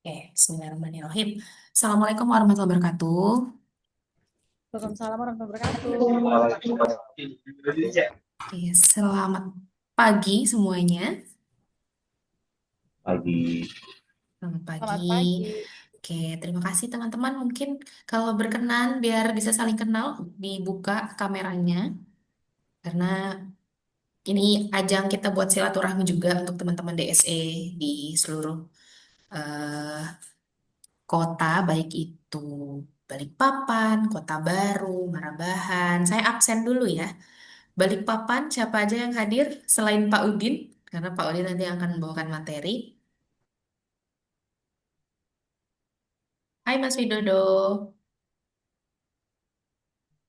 Oke, Bismillahirrahmanirrahim. Assalamualaikum warahmatullahi wabarakatuh. Waalaikumsalam warahmatullahi wabarakatuh. Oke, selamat pagi semuanya. Pagi. Selamat pagi. Selamat pagi. Oke, terima kasih teman-teman. Mungkin kalau berkenan biar bisa saling kenal, dibuka kameranya. Karena ini ajang kita buat silaturahmi juga untuk teman-teman DSE di seluruh eh, kota, baik itu Balikpapan, Kota Baru, Marabahan. Saya absen dulu ya. Balikpapan, siapa aja yang hadir selain Pak Udin? Karena Pak Udin nanti akan membawakan materi. Hai Mas Widodo,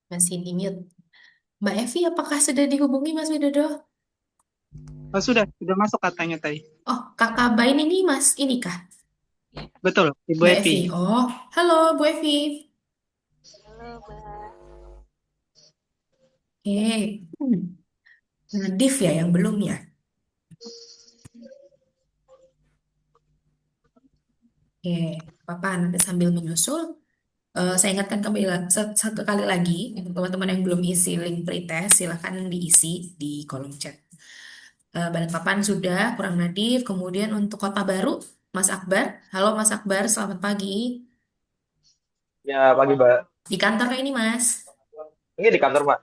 masih di mute. Mbak Evi, apakah sudah dihubungi Mas Widodo? Oh, sudah masuk katanya tadi. Oh, Kakak Bain ini Mas, ini kah? Betul, Ibu Mbak Evi. Evi. Oh, halo Bu Evi. Halo, Mbak. Oke. Nadif ya yang belum ya? Oke, Papa nanti sambil menyusul. Saya ingatkan kembali satu kali lagi untuk teman-teman yang belum isi link pretest silahkan diisi di kolom chat. Balikpapan sudah, kurang Nadif. Kemudian untuk Kota Baru, Mas Akbar. Halo Mas Akbar, selamat pagi. Ya, pagi, Mbak. Di kantor kayak ini Mas. Ini di kantor, Mbak.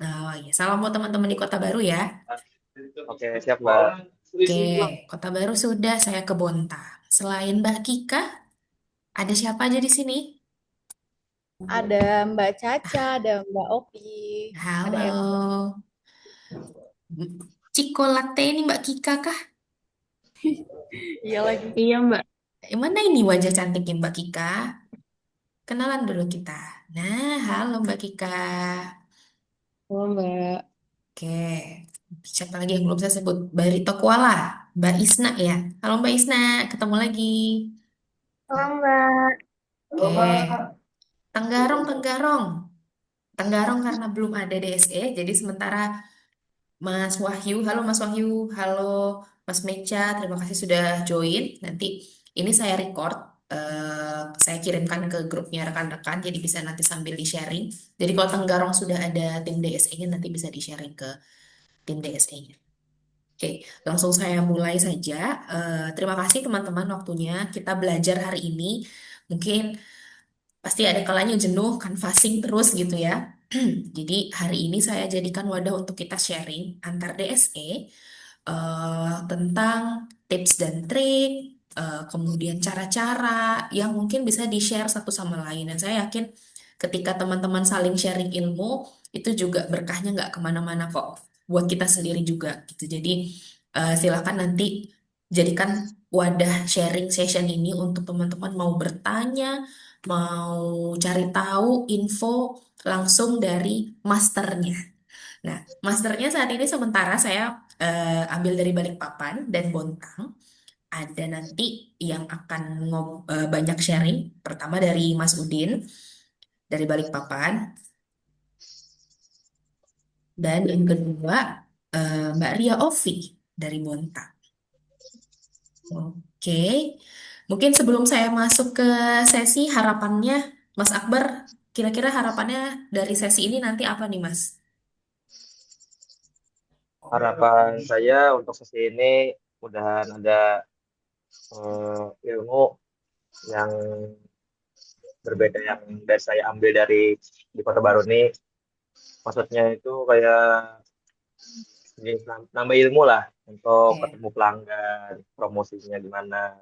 Nah, ya, salam buat teman-teman di Kota Baru ya. Oke, siap, Mbak. Oke, Kota Baru sudah, saya ke Bontang. Selain Mbak Kika, ada siapa aja di sini? Ada Mbak Caca, ada Mbak Opi, ada Eva. Halo. Ciko Latte ini Mbak Kika kah? Iya lagi. Iya Mbak, Mana ini wajah cantiknya Mbak Kika? Kenalan dulu kita. Nah, halo Mbak Kika. halo Mbak. Oke, siapa lagi yang belum saya sebut? Barito Kuala, Mbak Isna ya. Halo Mbak Isna, ketemu lagi. Halo, Mbak. Oke, Tenggarong, Tenggarong. Tenggarong karena belum ada DSE, jadi sementara Mas Wahyu, halo Mas Wahyu, halo Mas Mecha, terima kasih sudah join. Nanti ini saya record, saya kirimkan ke grupnya rekan-rekan, jadi bisa nanti sambil di-sharing. Jadi kalau Tenggarong sudah ada tim DSE-nya, nanti bisa di-sharing ke tim DSE-nya. Oke, langsung saya mulai saja. Terima kasih teman-teman waktunya. Kita belajar hari ini. Mungkin pasti ada kalanya jenuh, canvassing terus gitu ya. Jadi hari ini saya jadikan wadah untuk kita sharing antar DSE tentang tips dan trik, kemudian cara-cara yang mungkin bisa di-share satu sama lain. Dan saya yakin ketika teman-teman saling sharing ilmu, itu juga berkahnya nggak kemana-mana kok, buat kita sendiri juga gitu. Jadi silakan nanti jadikan wadah sharing session ini untuk teman-teman mau bertanya, mau cari tahu info langsung dari masternya. Nah, masternya saat ini sementara saya ambil dari Balikpapan dan Bontang. Ada nanti yang akan banyak sharing. Pertama dari Mas Udin dari Balikpapan dan yang kedua Mbak Ria Ovi dari Bontang. Oke, mungkin sebelum saya masuk ke sesi harapannya, Mas Akbar, kira-kira harapannya dari sesi ini nanti apa nih, Mas? Harapan saya untuk sesi ini mudahan ada ilmu yang berbeda yang dari saya ambil dari di Kota Baru ini. Maksudnya itu kayak ini, nambah ilmu lah untuk Oke. ketemu pelanggan, promosinya gimana,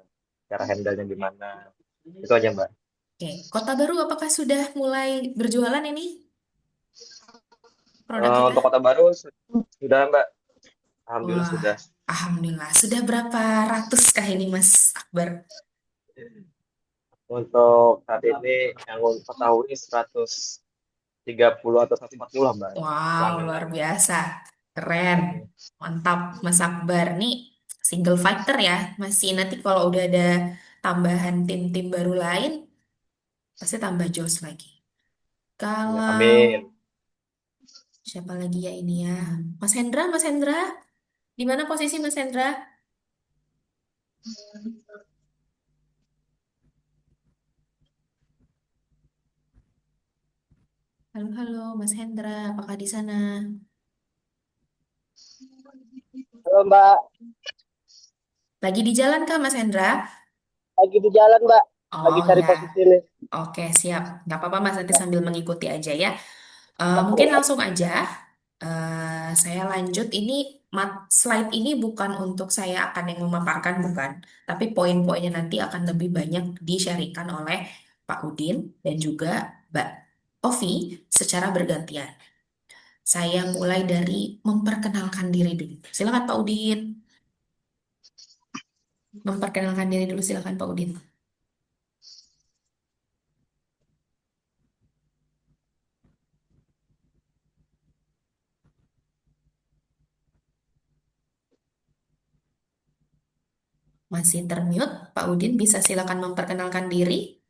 cara handle-nya gimana. Itu aja, Mbak. Oke, Kota Baru apakah sudah mulai berjualan ini produk Untuk kita? Kota Baru sudah, Mbak. Alhamdulillah Wah, sudah. Alhamdulillah. Sudah berapa ratus kah ini Mas Akbar? Untuk saat ini yang ketahui 130 atau 140 lah, Mbak. Wow, luar Pelanggan. biasa. Keren. Mantap Mas Akbar. Nih single fighter ya. Masih nanti kalau udah ada tambahan tim-tim baru lain, pasti tambah jos lagi. Ya, Kalau amin. siapa lagi ya ini ya? Mas Hendra, Mas Hendra. Di mana posisi Mas Hendra? Halo, halo, Mas Hendra, apakah di sana? Halo Mbak, Lagi di jalan kah, Mas Hendra? lagi di jalan Mbak, lagi Oh cari ya, posisi nih. oke, siap. Nggak apa-apa, Mas, nanti Ya, sambil mengikuti aja ya. Mungkin oke. langsung aja. Saya lanjut. Ini slide ini bukan untuk saya akan yang memaparkan, bukan. Tapi poin-poinnya nanti akan lebih banyak di-sharingkan oleh Pak Udin dan juga Mbak Ovi secara bergantian. Saya mulai dari memperkenalkan diri dulu. Silakan Pak Udin. Memperkenalkan diri dulu, silakan Pak Udin. Masih termute, Pak Udin bisa silakan memperkenalkan diri.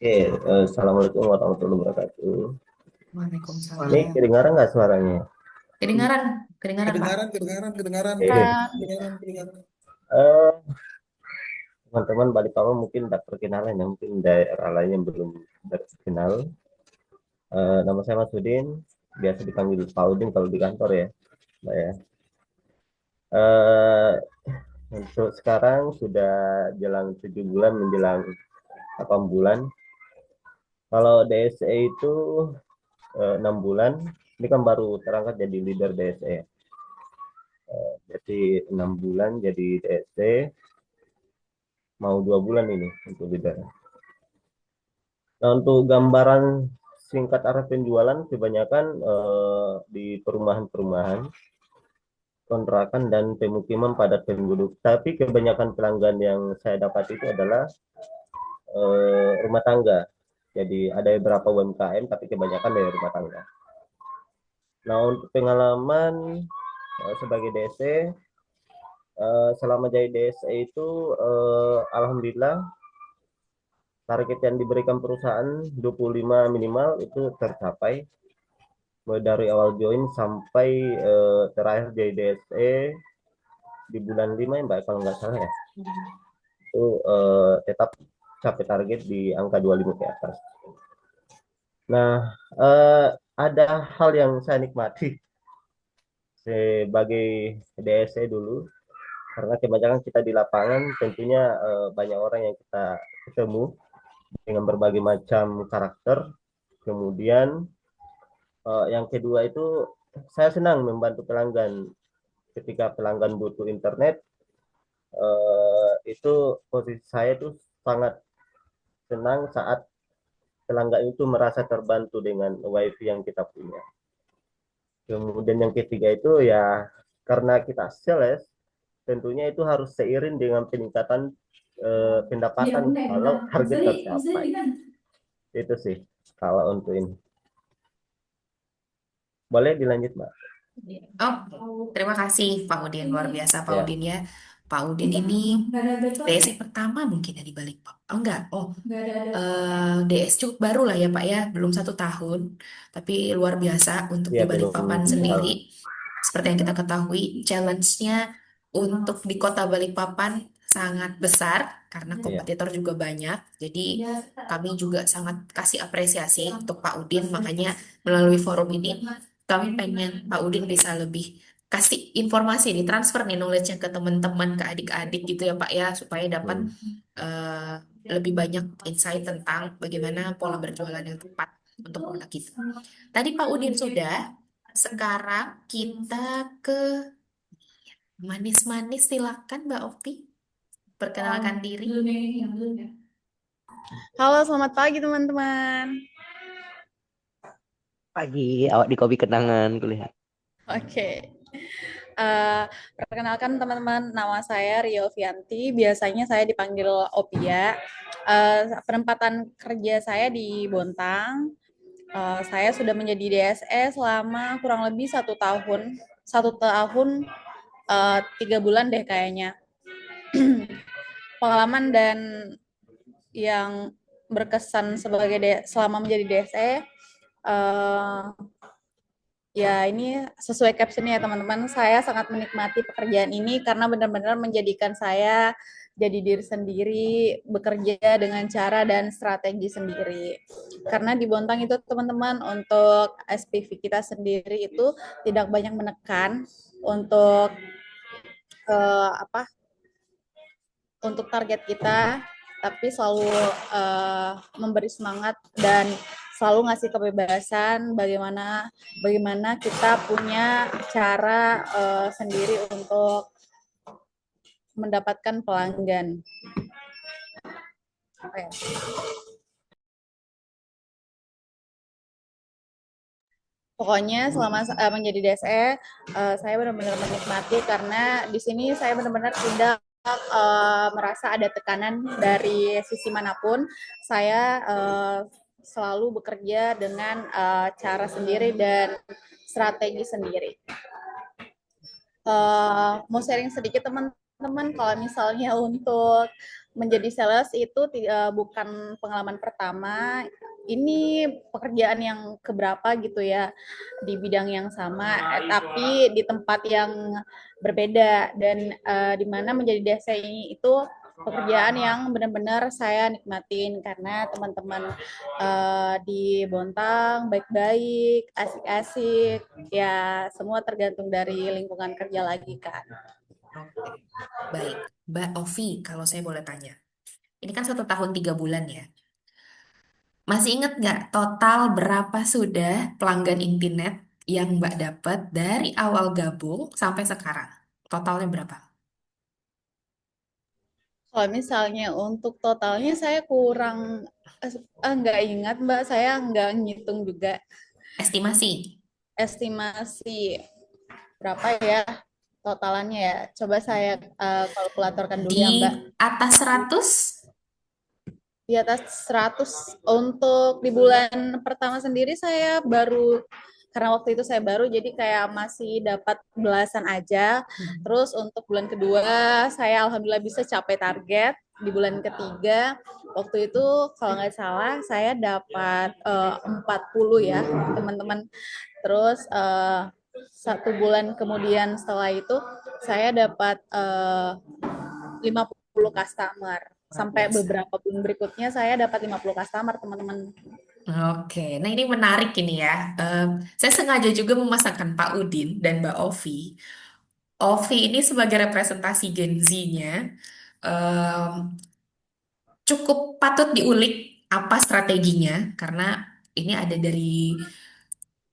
Oke, Assalamualaikum warahmatullahi wabarakatuh. Ini Waalaikumsalam. kedengaran nggak suaranya? Kedengaran, kedengaran Pak. Kedengaran, kedengaran, kedengaran, Oke, kedengaran, kedengaran. eh, teman-teman Balikpapan mungkin udah perkenalan ya, mungkin daerah lain yang belum terkenal. Nama saya Mas Udin, biasa dipanggil Pak Udin kalau di kantor ya, Mbak ya. Eh, untuk sekarang sudah jalan 7 bulan menjelang 8 bulan. Kalau DSE itu 6 bulan, ini kan baru terangkat jadi leader DSE. Jadi 6 bulan jadi DSE, mau 2 bulan ini untuk leader. Nah, untuk gambaran singkat arah penjualan kebanyakan di perumahan-perumahan, kontrakan dan pemukiman padat penduduk. Tapi kebanyakan pelanggan yang saya dapat itu adalah rumah tangga. Jadi ada beberapa UMKM, tapi kebanyakan dari rumah tangga. Nah, untuk pengalaman sebagai DSE, selama jadi DSE itu alhamdulillah target yang diberikan perusahaan 25 minimal itu tercapai, mulai dari awal join sampai terakhir jadi DSE di bulan 5 ya Mbak, kalau nggak salah ya, itu tetap capai target di angka 25 ke atas. Nah, ada hal yang saya nikmati sebagai DSE dulu, karena kebanyakan kita di lapangan tentunya banyak orang yang kita ketemu dengan berbagai macam karakter. Kemudian yang kedua itu saya senang membantu pelanggan ketika pelanggan butuh internet. Itu posisi saya itu sangat senang saat pelanggan itu merasa terbantu dengan wifi yang kita punya. Kemudian yang ketiga itu ya karena kita sales, tentunya itu harus seiring dengan peningkatan pendapatan kalau target tercapai. Itu sih kalau untuk ini. Boleh dilanjut, Mbak? Oh, terima kasih Pak Udin, luar biasa Pak Ya, Udin ya. Pak Udin ini DS pertama mungkin ya di Balikpapan. Oh enggak, DS cukup baru lah ya Pak ya, belum 1 tahun. Tapi luar biasa untuk ya di belum Balikpapan tahu. sendiri. Seperti yang kita ketahui, challenge-nya untuk di kota Balikpapan sangat besar karena Ya, kompetitor juga banyak. Jadi kami juga sangat kasih apresiasi untuk Pak Udin. Makanya melalui forum ini kami pengen Pak Udin bisa lebih kasih informasi nih, transfer nih knowledge-nya ke teman-teman, ke adik-adik gitu ya Pak ya, supaya dapat eh, lebih banyak insight tentang bagaimana pola berjualan yang tepat untuk produk kita. Tadi Pak Udin sudah, sekarang kita ke manis-manis, silakan Mbak Okti, perkenalkan diri. Halo, selamat pagi teman-teman. Pagi, awak di kopi kenangan kulihat. Oke. Perkenalkan teman-teman, nama saya Rio Vianti. Biasanya saya dipanggil Opia. Penempatan kerja saya di Bontang. Saya sudah menjadi DSE selama kurang lebih 1 tahun. 1 tahun 3 bulan deh kayaknya. Pengalaman dan yang berkesan selama menjadi DSE, Ya, ini sesuai captionnya ya teman-teman. Saya sangat menikmati pekerjaan ini karena benar-benar menjadikan saya jadi diri sendiri, bekerja dengan cara dan strategi sendiri. Karena di Bontang itu teman-teman untuk SPV kita sendiri itu tidak banyak menekan untuk apa? Untuk target kita, tapi selalu memberi semangat dan selalu ngasih kebebasan bagaimana kita punya cara sendiri untuk mendapatkan pelanggan. Oke. Pokoknya selama menjadi DSE, saya benar-benar menikmati karena di sini saya benar-benar tidak merasa ada tekanan dari sisi manapun. Saya selalu bekerja dengan cara sendiri dan strategi sendiri. Mau sharing sedikit teman-teman, kalau misalnya untuk menjadi sales itu bukan pengalaman pertama, ini pekerjaan yang keberapa gitu ya di bidang yang sama, tapi di tempat yang berbeda dan di mana menjadi desa ini itu pekerjaan yang benar-benar saya nikmatin karena teman-teman di Bontang baik-baik, asik-asik, ya semua tergantung dari lingkungan kerja lagi kan. Oke. Baik, Mbak Ovi, kalau saya boleh tanya. Ini kan 1 tahun 3 bulan ya. Masih ingat nggak total berapa sudah pelanggan Intinet yang Mbak dapat dari awal gabung sampai sekarang? Totalnya berapa? Kalau misalnya untuk totalnya saya kurang nggak ingat Mbak, saya nggak ngitung juga. Estimasi. Estimasi berapa ya totalannya ya? Coba saya kalkulatorkan dulu Di ya Mbak. atas 100? Di atas 100. Untuk di bulan pertama sendiri saya baru, karena waktu itu saya baru jadi kayak masih dapat belasan aja. Terus untuk bulan kedua saya alhamdulillah bisa capai target. Di bulan ketiga waktu itu kalau nggak salah saya dapat 40 ya teman-teman. Terus 1 bulan kemudian setelah itu saya dapat 50 customer. Sampai Biasa. beberapa bulan berikutnya saya dapat 50 customer, teman-teman. Oke, nah ini menarik ini ya. Saya sengaja juga memasangkan Pak Udin dan Mbak Ovi. Ovi ini sebagai representasi Gen Z-nya, em, cukup patut diulik apa strateginya, karena ini ada dari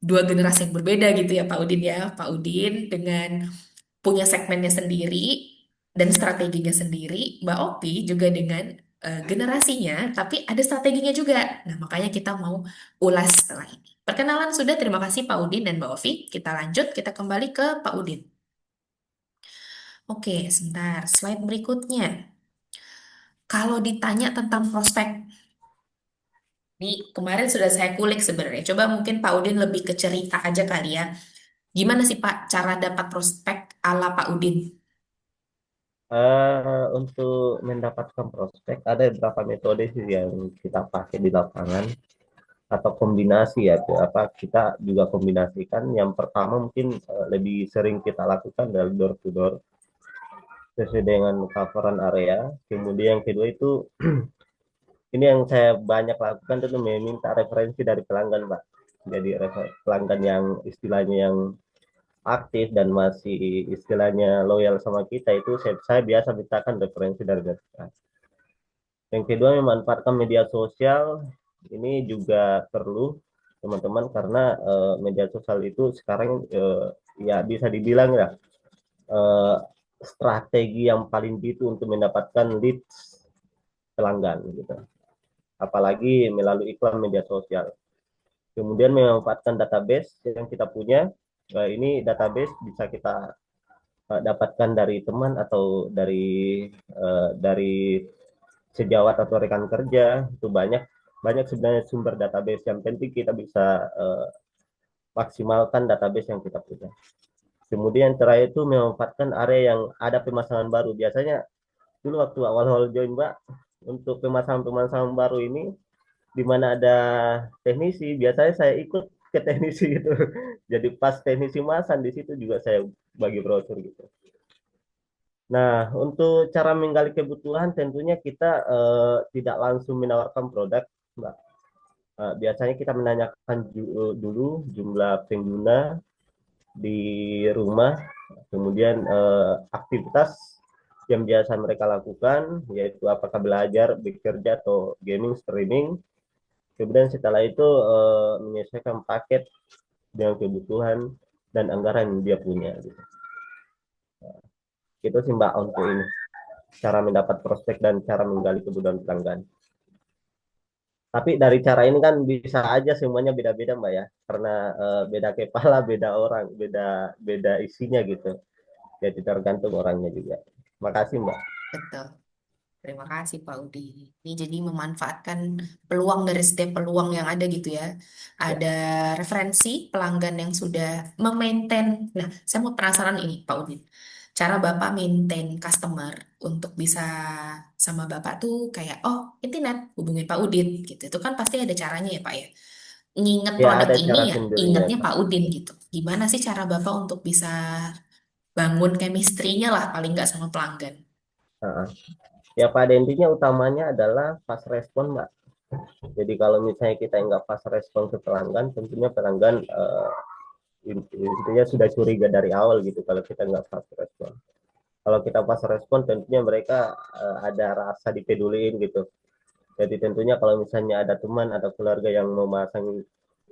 dua generasi yang berbeda gitu ya Pak Udin ya. Pak Udin dengan punya segmennya sendiri dan strateginya sendiri. Mbak Opi juga dengan generasinya, tapi ada strateginya juga. Nah, makanya kita mau ulas setelah ini. Perkenalan sudah, terima kasih Pak Udin dan Mbak Ovi. Kita lanjut, kita kembali ke Pak Udin. Oke, sebentar. Slide berikutnya. Kalau ditanya tentang prospek, ini kemarin sudah saya kulik sebenarnya. Coba mungkin Pak Udin lebih ke cerita aja kali ya. Gimana sih Pak cara dapat prospek ala Pak Udin? Untuk mendapatkan prospek ada beberapa metode sih yang kita pakai di lapangan atau kombinasi ya, apa kita juga kombinasikan. Yang pertama mungkin lebih sering kita lakukan dari door to door sesuai dengan coveran area. Kemudian yang kedua itu ini yang saya banyak lakukan itu meminta referensi dari pelanggan, Mbak. Jadi pelanggan yang istilahnya yang aktif dan masih istilahnya loyal sama kita itu saya biasa mintakan referensi dari mereka. Yang kedua memanfaatkan media sosial ini juga perlu teman-teman karena media sosial itu sekarang ya bisa dibilang ya eh, strategi yang paling jitu untuk mendapatkan leads pelanggan gitu. Apalagi melalui iklan media sosial. Kemudian memanfaatkan database yang kita punya. Ini database bisa kita dapatkan dari teman atau dari sejawat atau rekan kerja. Itu banyak banyak sebenarnya sumber database. Yang penting kita bisa maksimalkan database yang kita punya. Kemudian terakhir itu memanfaatkan area yang ada pemasangan baru. Biasanya dulu waktu awal-awal join Mbak, untuk pemasangan-pemasangan baru ini di mana ada teknisi, biasanya saya ikut ke ke teknisi gitu. Jadi pas teknisi masan di situ juga saya bagi brosur gitu. Nah, untuk cara menggali kebutuhan tentunya kita tidak langsung menawarkan produk, Mbak. Biasanya kita menanyakan dulu jumlah pengguna di rumah, kemudian aktivitas yang biasa mereka lakukan, yaitu apakah belajar, bekerja, atau gaming, streaming. Kemudian setelah itu menyesuaikan paket dengan kebutuhan dan anggaran yang dia punya. Gitu. Itu sih Mbak untuk ini, cara mendapat prospek dan cara menggali kebutuhan pelanggan. Tapi dari cara ini kan bisa aja semuanya beda-beda Mbak ya, karena beda kepala, beda orang, beda beda isinya gitu. Jadi tergantung orangnya juga. Makasih Mbak. Betul. Terima kasih Pak Udi. Ini jadi memanfaatkan peluang dari setiap peluang yang ada gitu ya. Ya, Ada referensi pelanggan yang sudah memaintain. Nah, saya mau penasaran ini Pak Udi. Cara Bapak maintain customer untuk bisa sama Bapak tuh kayak, oh internet hubungin Pak Udin gitu. Itu kan pasti ada caranya ya Pak ya. Nginget ya produk ada ini cara ya, sendirinya ingetnya Pak. Pak Udin gitu. Gimana sih cara Bapak untuk bisa bangun chemistry-nya lah paling nggak sama pelanggan? Nah, ya pada intinya utamanya adalah fast respon Mbak. Jadi kalau misalnya kita nggak fast respon ke pelanggan, tentunya pelanggan intinya sudah curiga dari awal gitu kalau kita nggak fast respon. Kalau kita fast respon, tentunya mereka ada rasa dipeduliin gitu. Jadi tentunya kalau misalnya ada teman, ada keluarga yang mau masang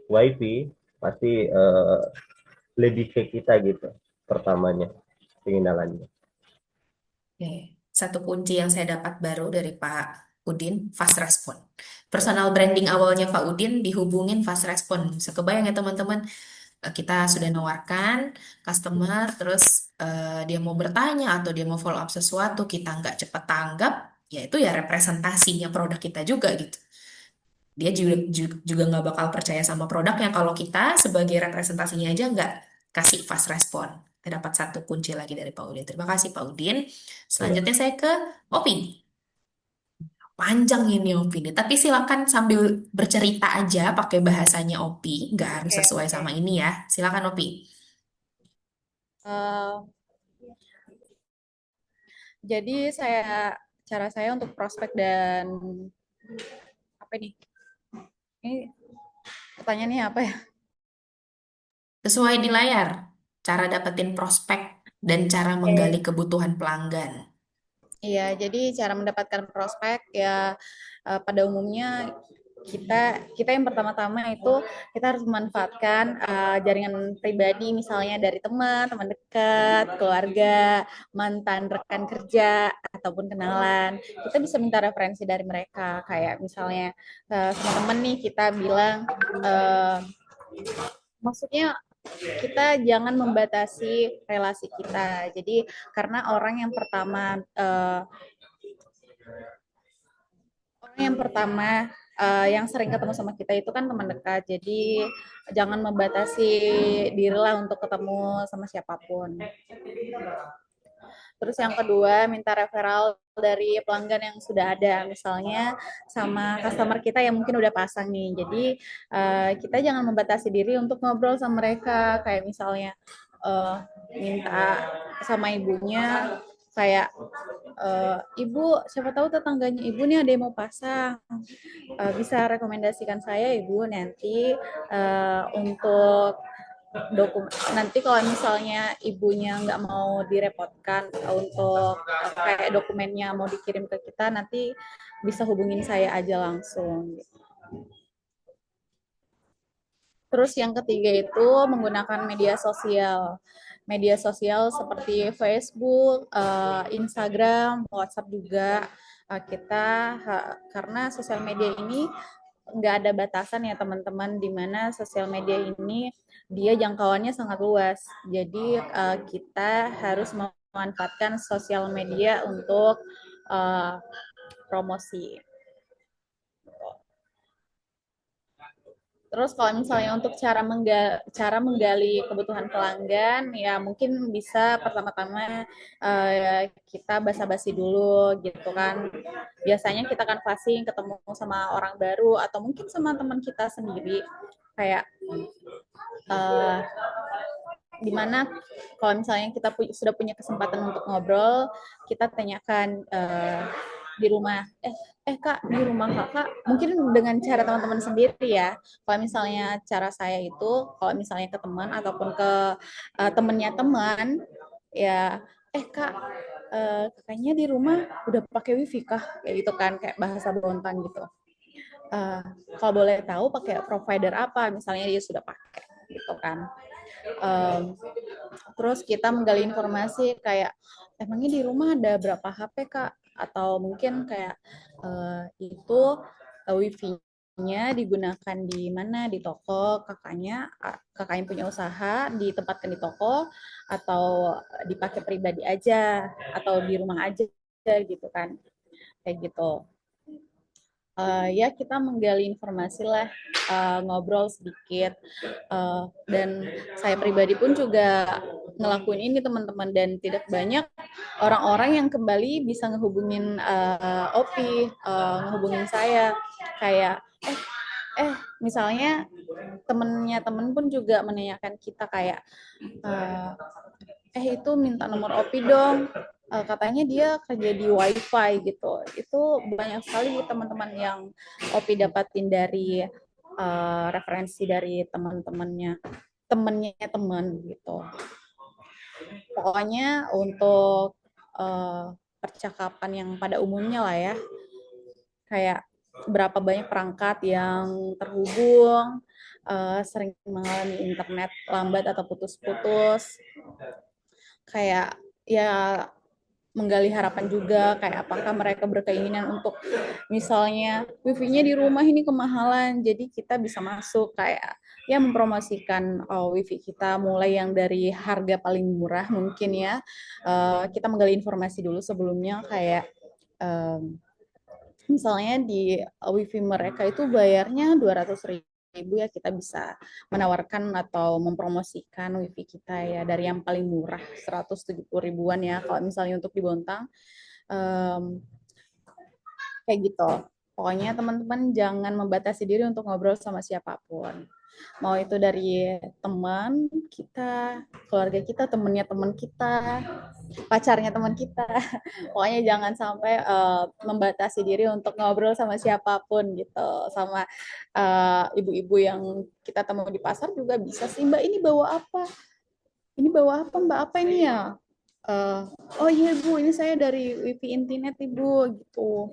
wifi, pasti lebih ke kita gitu pertamanya pengenalannya. Oke, satu kunci yang saya dapat baru dari Pak Udin, fast respon. Ya, Personal branding awalnya Pak Udin dihubungin fast respon. Bisa kebayang ya teman-teman, kita sudah nawarkan customer, terus dia mau bertanya atau dia mau follow up sesuatu, kita nggak cepat tanggap, ya itu ya representasinya produk kita juga gitu. Dia juga nggak bakal percaya sama produknya kalau kita sebagai representasinya aja nggak kasih fast respon. Kita dapat satu kunci lagi dari Pak Udin. Terima kasih Pak Udin. ya. Selanjutnya saya ke Opi. Panjang ini Opi nih, tapi silakan sambil bercerita aja pakai bahasanya Opi, nggak harus Oke, sesuai oke. sama ini ya. Silakan Opi. Eh, jadi cara saya untuk prospek dan apa nih? Ini pertanyaannya apa ya? Sesuai di layar, cara dapetin prospek dan cara menggali Oke. kebutuhan pelanggan. Iya, jadi cara mendapatkan prospek ya pada umumnya kita yang pertama-tama itu kita harus memanfaatkan jaringan pribadi misalnya dari teman, teman dekat, keluarga, mantan rekan kerja ataupun kenalan. Kita bisa minta referensi dari mereka kayak misalnya sama teman nih kita bilang eh, maksudnya kita jangan membatasi relasi kita. Jadi karena orang yang pertama yang sering ketemu sama kita itu kan teman dekat. Jadi jangan membatasi dirilah untuk ketemu sama siapapun. Terus yang kedua, minta referral dari pelanggan yang sudah ada, misalnya sama customer kita yang mungkin udah pasang nih. Jadi kita jangan membatasi diri untuk ngobrol sama mereka, kayak misalnya minta sama ibunya, kayak ibu, siapa tahu tetangganya ibu nih ada yang mau pasang, bisa rekomendasikan saya ibu nanti untuk nanti kalau misalnya ibunya nggak mau direpotkan untuk kayak dokumennya mau dikirim ke kita, nanti bisa hubungin saya aja langsung. Terus yang ketiga itu menggunakan media sosial. Media sosial seperti Facebook, Instagram, WhatsApp juga kita karena sosial media ini nggak ada batasan ya teman-teman, di mana sosial media ini dia jangkauannya sangat luas. Jadi kita harus memanfaatkan sosial media untuk promosi. Terus kalau misalnya untuk cara menggali kebutuhan pelanggan, ya mungkin bisa pertama-tama kita basa-basi dulu gitu kan. Biasanya kita kan passing ketemu sama orang baru atau mungkin sama teman kita sendiri. Kayak eh, dimana kalau misalnya kita sudah punya kesempatan untuk ngobrol, kita tanyakan di rumah, kak, di rumah kakak, mungkin dengan cara teman-teman sendiri ya. Kalau misalnya cara saya itu, kalau misalnya ke teman ataupun ke temennya teman, ya, kak, kakaknya di rumah udah pakai wifi kah? Kayak gitu kan, kayak bahasa Bontan gitu. Eh, Kalau boleh tahu pakai provider apa, misalnya dia sudah pakai gitu kan. Um, Terus kita menggali informasi kayak emangnya di rumah ada berapa HP kak, atau mungkin kayak itu wifi-nya digunakan di mana, di toko kakaknya punya usaha ditempatkan di toko, atau dipakai pribadi aja, atau di rumah aja gitu kan, kayak gitu. Ya kita menggali informasi lah, ngobrol sedikit, dan saya pribadi pun juga ngelakuin ini teman-teman, dan tidak banyak orang-orang yang kembali bisa ngehubungin Opi, ngehubungin saya kayak misalnya temennya temen pun juga menanyakan kita kayak itu minta nomor Opi dong. Katanya dia kerja di WiFi gitu. Itu banyak sekali teman-teman yang Opi dapatin dari referensi dari teman-temannya, temennya teman gitu. Pokoknya untuk percakapan yang pada umumnya lah ya, kayak berapa banyak perangkat yang terhubung, sering mengalami internet lambat atau putus-putus, kayak ya menggali harapan juga, kayak apakah mereka berkeinginan untuk misalnya wifi-nya di rumah ini kemahalan, jadi kita bisa masuk kayak ya mempromosikan wifi kita mulai yang dari harga paling murah mungkin ya. Kita menggali informasi dulu sebelumnya kayak misalnya di wifi mereka itu bayarnya 200.000 ya, kita bisa menawarkan atau mempromosikan wifi kita ya dari yang paling murah 170.000-an ya kalau misalnya untuk di Bontang. Kayak gitu. Pokoknya teman-teman jangan membatasi diri untuk ngobrol sama siapapun. Mau itu dari teman kita, keluarga kita, temennya teman kita, pacarnya teman kita. Pokoknya jangan sampai membatasi diri untuk ngobrol sama siapapun gitu. Sama ibu-ibu yang kita temui di pasar juga bisa sih, Mbak ini bawa apa? Ini bawa apa Mbak? Apa ini ya? Oh iya Bu, ini saya dari wifi internet Ibu gitu.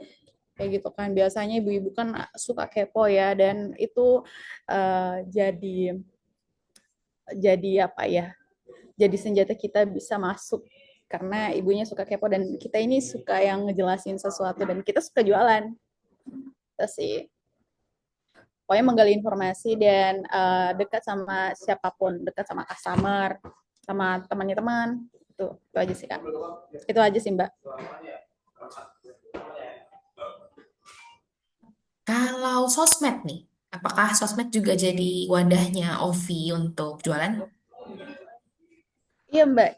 Kayak gitu kan, biasanya ibu-ibu kan suka kepo ya, dan itu jadi apa ya, jadi senjata kita bisa masuk karena ibunya suka kepo dan kita ini suka yang ngejelasin sesuatu dan kita suka jualan. Itu sih, pokoknya menggali informasi dan dekat sama siapapun, dekat sama customer, sama temannya teman, itu aja sih Kak, itu aja sih Mbak. Kalau sosmed nih, apakah sosmed juga jadi wadahnya Ovi untuk jualan? Iya Mbak,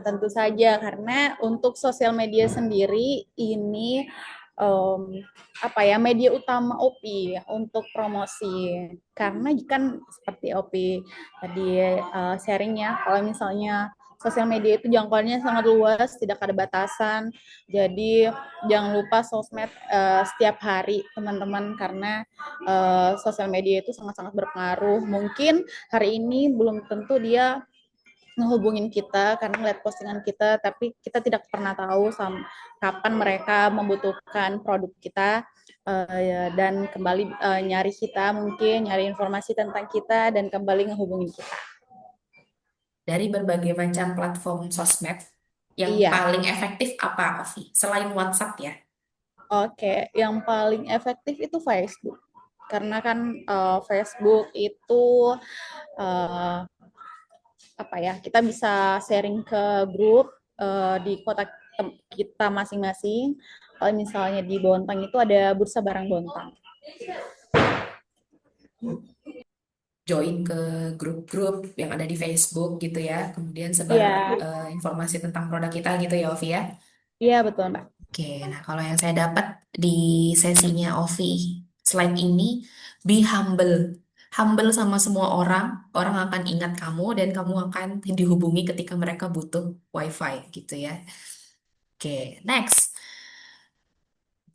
tentu saja karena untuk sosial media sendiri ini apa ya, media utama Opi untuk promosi. Karena kan seperti Opi tadi sharingnya, kalau misalnya sosial media itu jangkauannya sangat luas, tidak ada batasan. Jadi jangan lupa sosmed setiap hari teman-teman, karena sosial media itu sangat-sangat berpengaruh. Mungkin hari ini belum tentu dia ngehubungin kita karena ngeliat postingan kita, tapi kita tidak pernah tahu kapan mereka membutuhkan produk kita, dan kembali nyari kita, mungkin nyari informasi tentang kita dan kembali ngehubungin kita. Dari berbagai macam platform sosmed, yang Iya. paling efektif apa, Ovi? Selain WhatsApp ya? Oke, yang paling efektif itu Facebook. Karena kan Facebook itu apa ya, kita bisa sharing ke grup di kota kita masing-masing. Kalau misalnya di Bontang itu ada bursa barang Bontang. Join ke grup-grup yang ada di Facebook gitu ya, kemudian sebar informasi tentang produk kita gitu ya, Ovi ya? Iya, betul Mbak. Oke, nah kalau yang saya dapat di sesinya Ovi slide ini, be humble. humble sama semua orang, orang akan ingat kamu dan kamu akan dihubungi ketika mereka butuh WiFi gitu ya. Oke, next.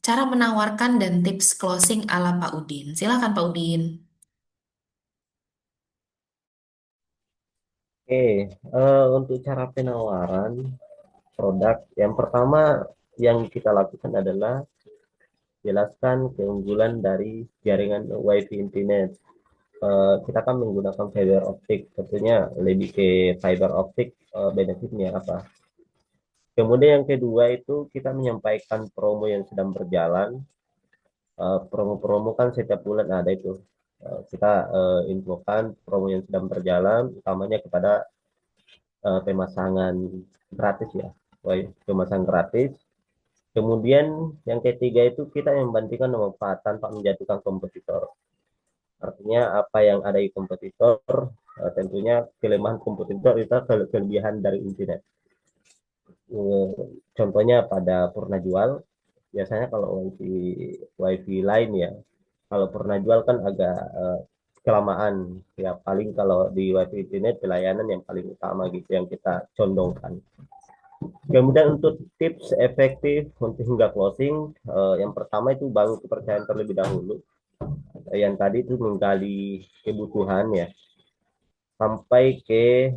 Cara menawarkan dan tips closing ala Pak Udin. Silakan Pak Udin. Oke, untuk cara penawaran produk, yang pertama yang kita lakukan adalah jelaskan keunggulan dari jaringan WiFi internet. Kita kan menggunakan fiber optik, tentunya lebih ke fiber optik, benefitnya apa. Kemudian yang kedua itu kita menyampaikan promo yang sedang berjalan. Promo-promo kan setiap bulan ada itu. Kita infokan promo yang sedang berjalan, utamanya kepada pemasangan gratis ya, pemasangan gratis. Kemudian yang ketiga itu kita membandingkan manfaat tanpa menjatuhkan kompetitor. Artinya apa yang ada di kompetitor, tentunya kelemahan kompetitor itu kelebihan dari internet. Eh, Contohnya pada purna jual, biasanya kalau wifi lain ya, kalau purna jual kan agak kelamaan ya, paling kalau di wifi internet pelayanan yang paling utama gitu yang kita condongkan. Kemudian untuk tips efektif untuk hingga closing, yang pertama itu bangun kepercayaan terlebih dahulu. Yang tadi itu menggali kebutuhan ya, sampai ke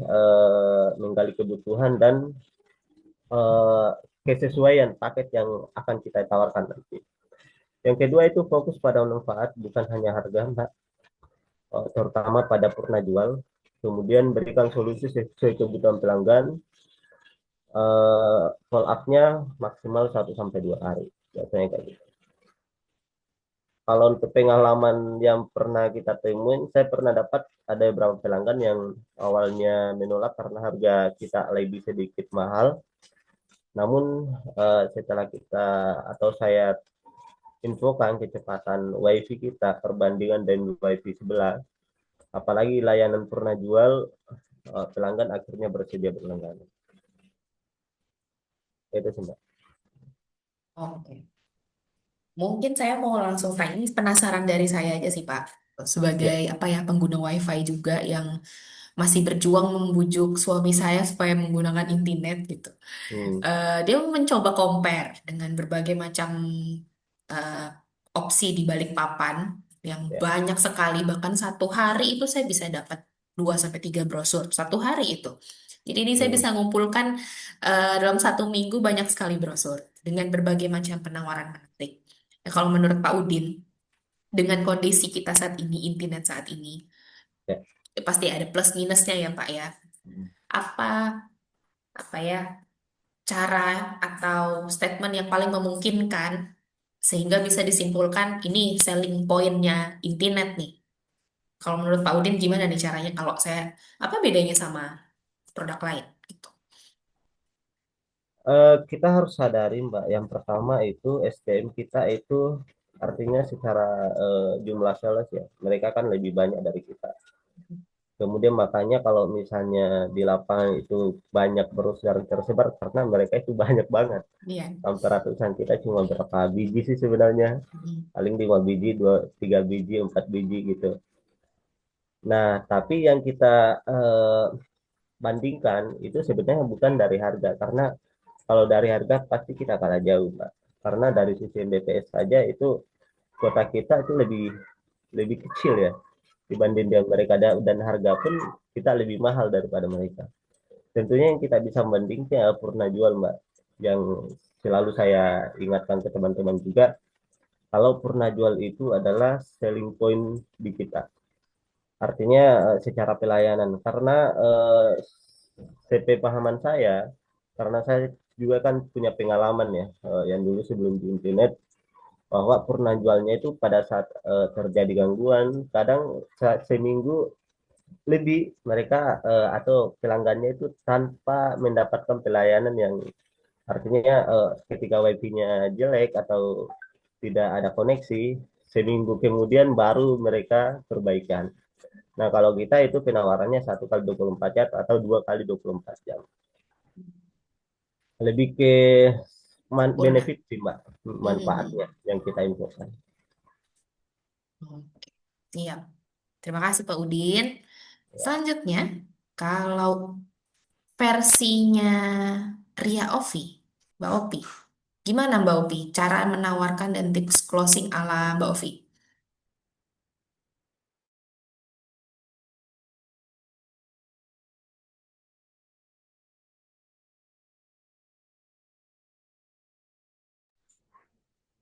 menggali kebutuhan dan eh, kesesuaian paket yang akan kita tawarkan nanti. Yang kedua itu fokus pada manfaat, bukan hanya harga, Mbak. Terutama pada purna jual. Kemudian berikan solusi sesuai kebutuhan pelanggan. Follow up-nya maksimal 1 sampai 2 hari. Biasanya kayak gitu. Kalau untuk pengalaman yang pernah kita temuin, saya pernah dapat ada beberapa pelanggan yang awalnya menolak karena harga kita lebih sedikit mahal. Namun setelah kita atau saya infokan kecepatan WiFi kita perbandingan dengan WiFi sebelah, apalagi layanan pernah jual, pelanggan akhirnya bersedia berlangganan. Itu sih, Mbak. Oke. Mungkin saya mau langsung tanya, ini penasaran dari saya aja sih Pak. Ya. Sebagai apa ya pengguna WiFi juga yang masih berjuang membujuk suami saya supaya menggunakan internet gitu. Hmm, Dia mencoba compare dengan berbagai macam eh, opsi di balik papan yang ya. banyak sekali. Bahkan satu hari itu saya bisa dapat 2 sampai 3 brosur satu hari itu. Jadi ini saya Hmm. bisa ngumpulkan dalam 1 minggu banyak sekali brosur dengan berbagai macam penawaran menarik. Nah, kalau menurut Pak Udin, dengan kondisi kita saat ini, internet saat ini, Ya. pasti ada plus minusnya ya Pak ya. Hmm. Apa apa ya cara atau statement yang paling memungkinkan sehingga bisa disimpulkan ini selling point-nya internet nih. Kalau menurut Pak Udin gimana nih caranya kalau saya apa bedanya sama produk lain gitu. Kita harus sadari, Mbak, yang pertama itu SDM kita itu artinya secara jumlah sales ya, mereka kan lebih banyak dari kita. Kemudian makanya kalau misalnya di lapangan itu banyak browser tersebar karena mereka itu banyak banget. Iya. Sampai ratusan, kita cuma berapa biji sih sebenarnya? Mm. Paling 5 biji, 3 biji, 4 biji gitu. Nah, tapi yang kita bandingkan itu sebenarnya bukan dari harga, karena kalau dari harga pasti kita kalah jauh, Pak. Karena dari sisi MBPS saja itu kota kita itu lebih lebih kecil ya dibanding dengan mereka, dan harga pun kita lebih mahal daripada mereka. Tentunya yang kita bisa membandingkan purna jual, Mbak, yang selalu saya ingatkan ke teman-teman juga, kalau purna jual itu adalah selling point di kita. Artinya secara pelayanan, karena CP pahaman saya, karena saya juga kan punya pengalaman ya, yang dulu sebelum di internet, bahwa purna jualnya itu pada saat terjadi gangguan, kadang seminggu lebih mereka atau pelanggannya itu tanpa mendapatkan pelayanan yang artinya ketika wifi-nya jelek atau tidak ada koneksi, seminggu kemudian baru mereka perbaikan. Nah, kalau kita itu penawarannya 1 kali 24 jam atau 2 kali 24 jam. Lebih ke Sempurna. benefit sih, Mbak, manfaatnya Mhm. yang kita infokan. Oke. Iya. Terima kasih Pak Udin. Ya. Selanjutnya, kalau versinya Ria Ovi, Mbak Opi, gimana Mbak Opi cara menawarkan dan tips closing ala Mbak Ovi?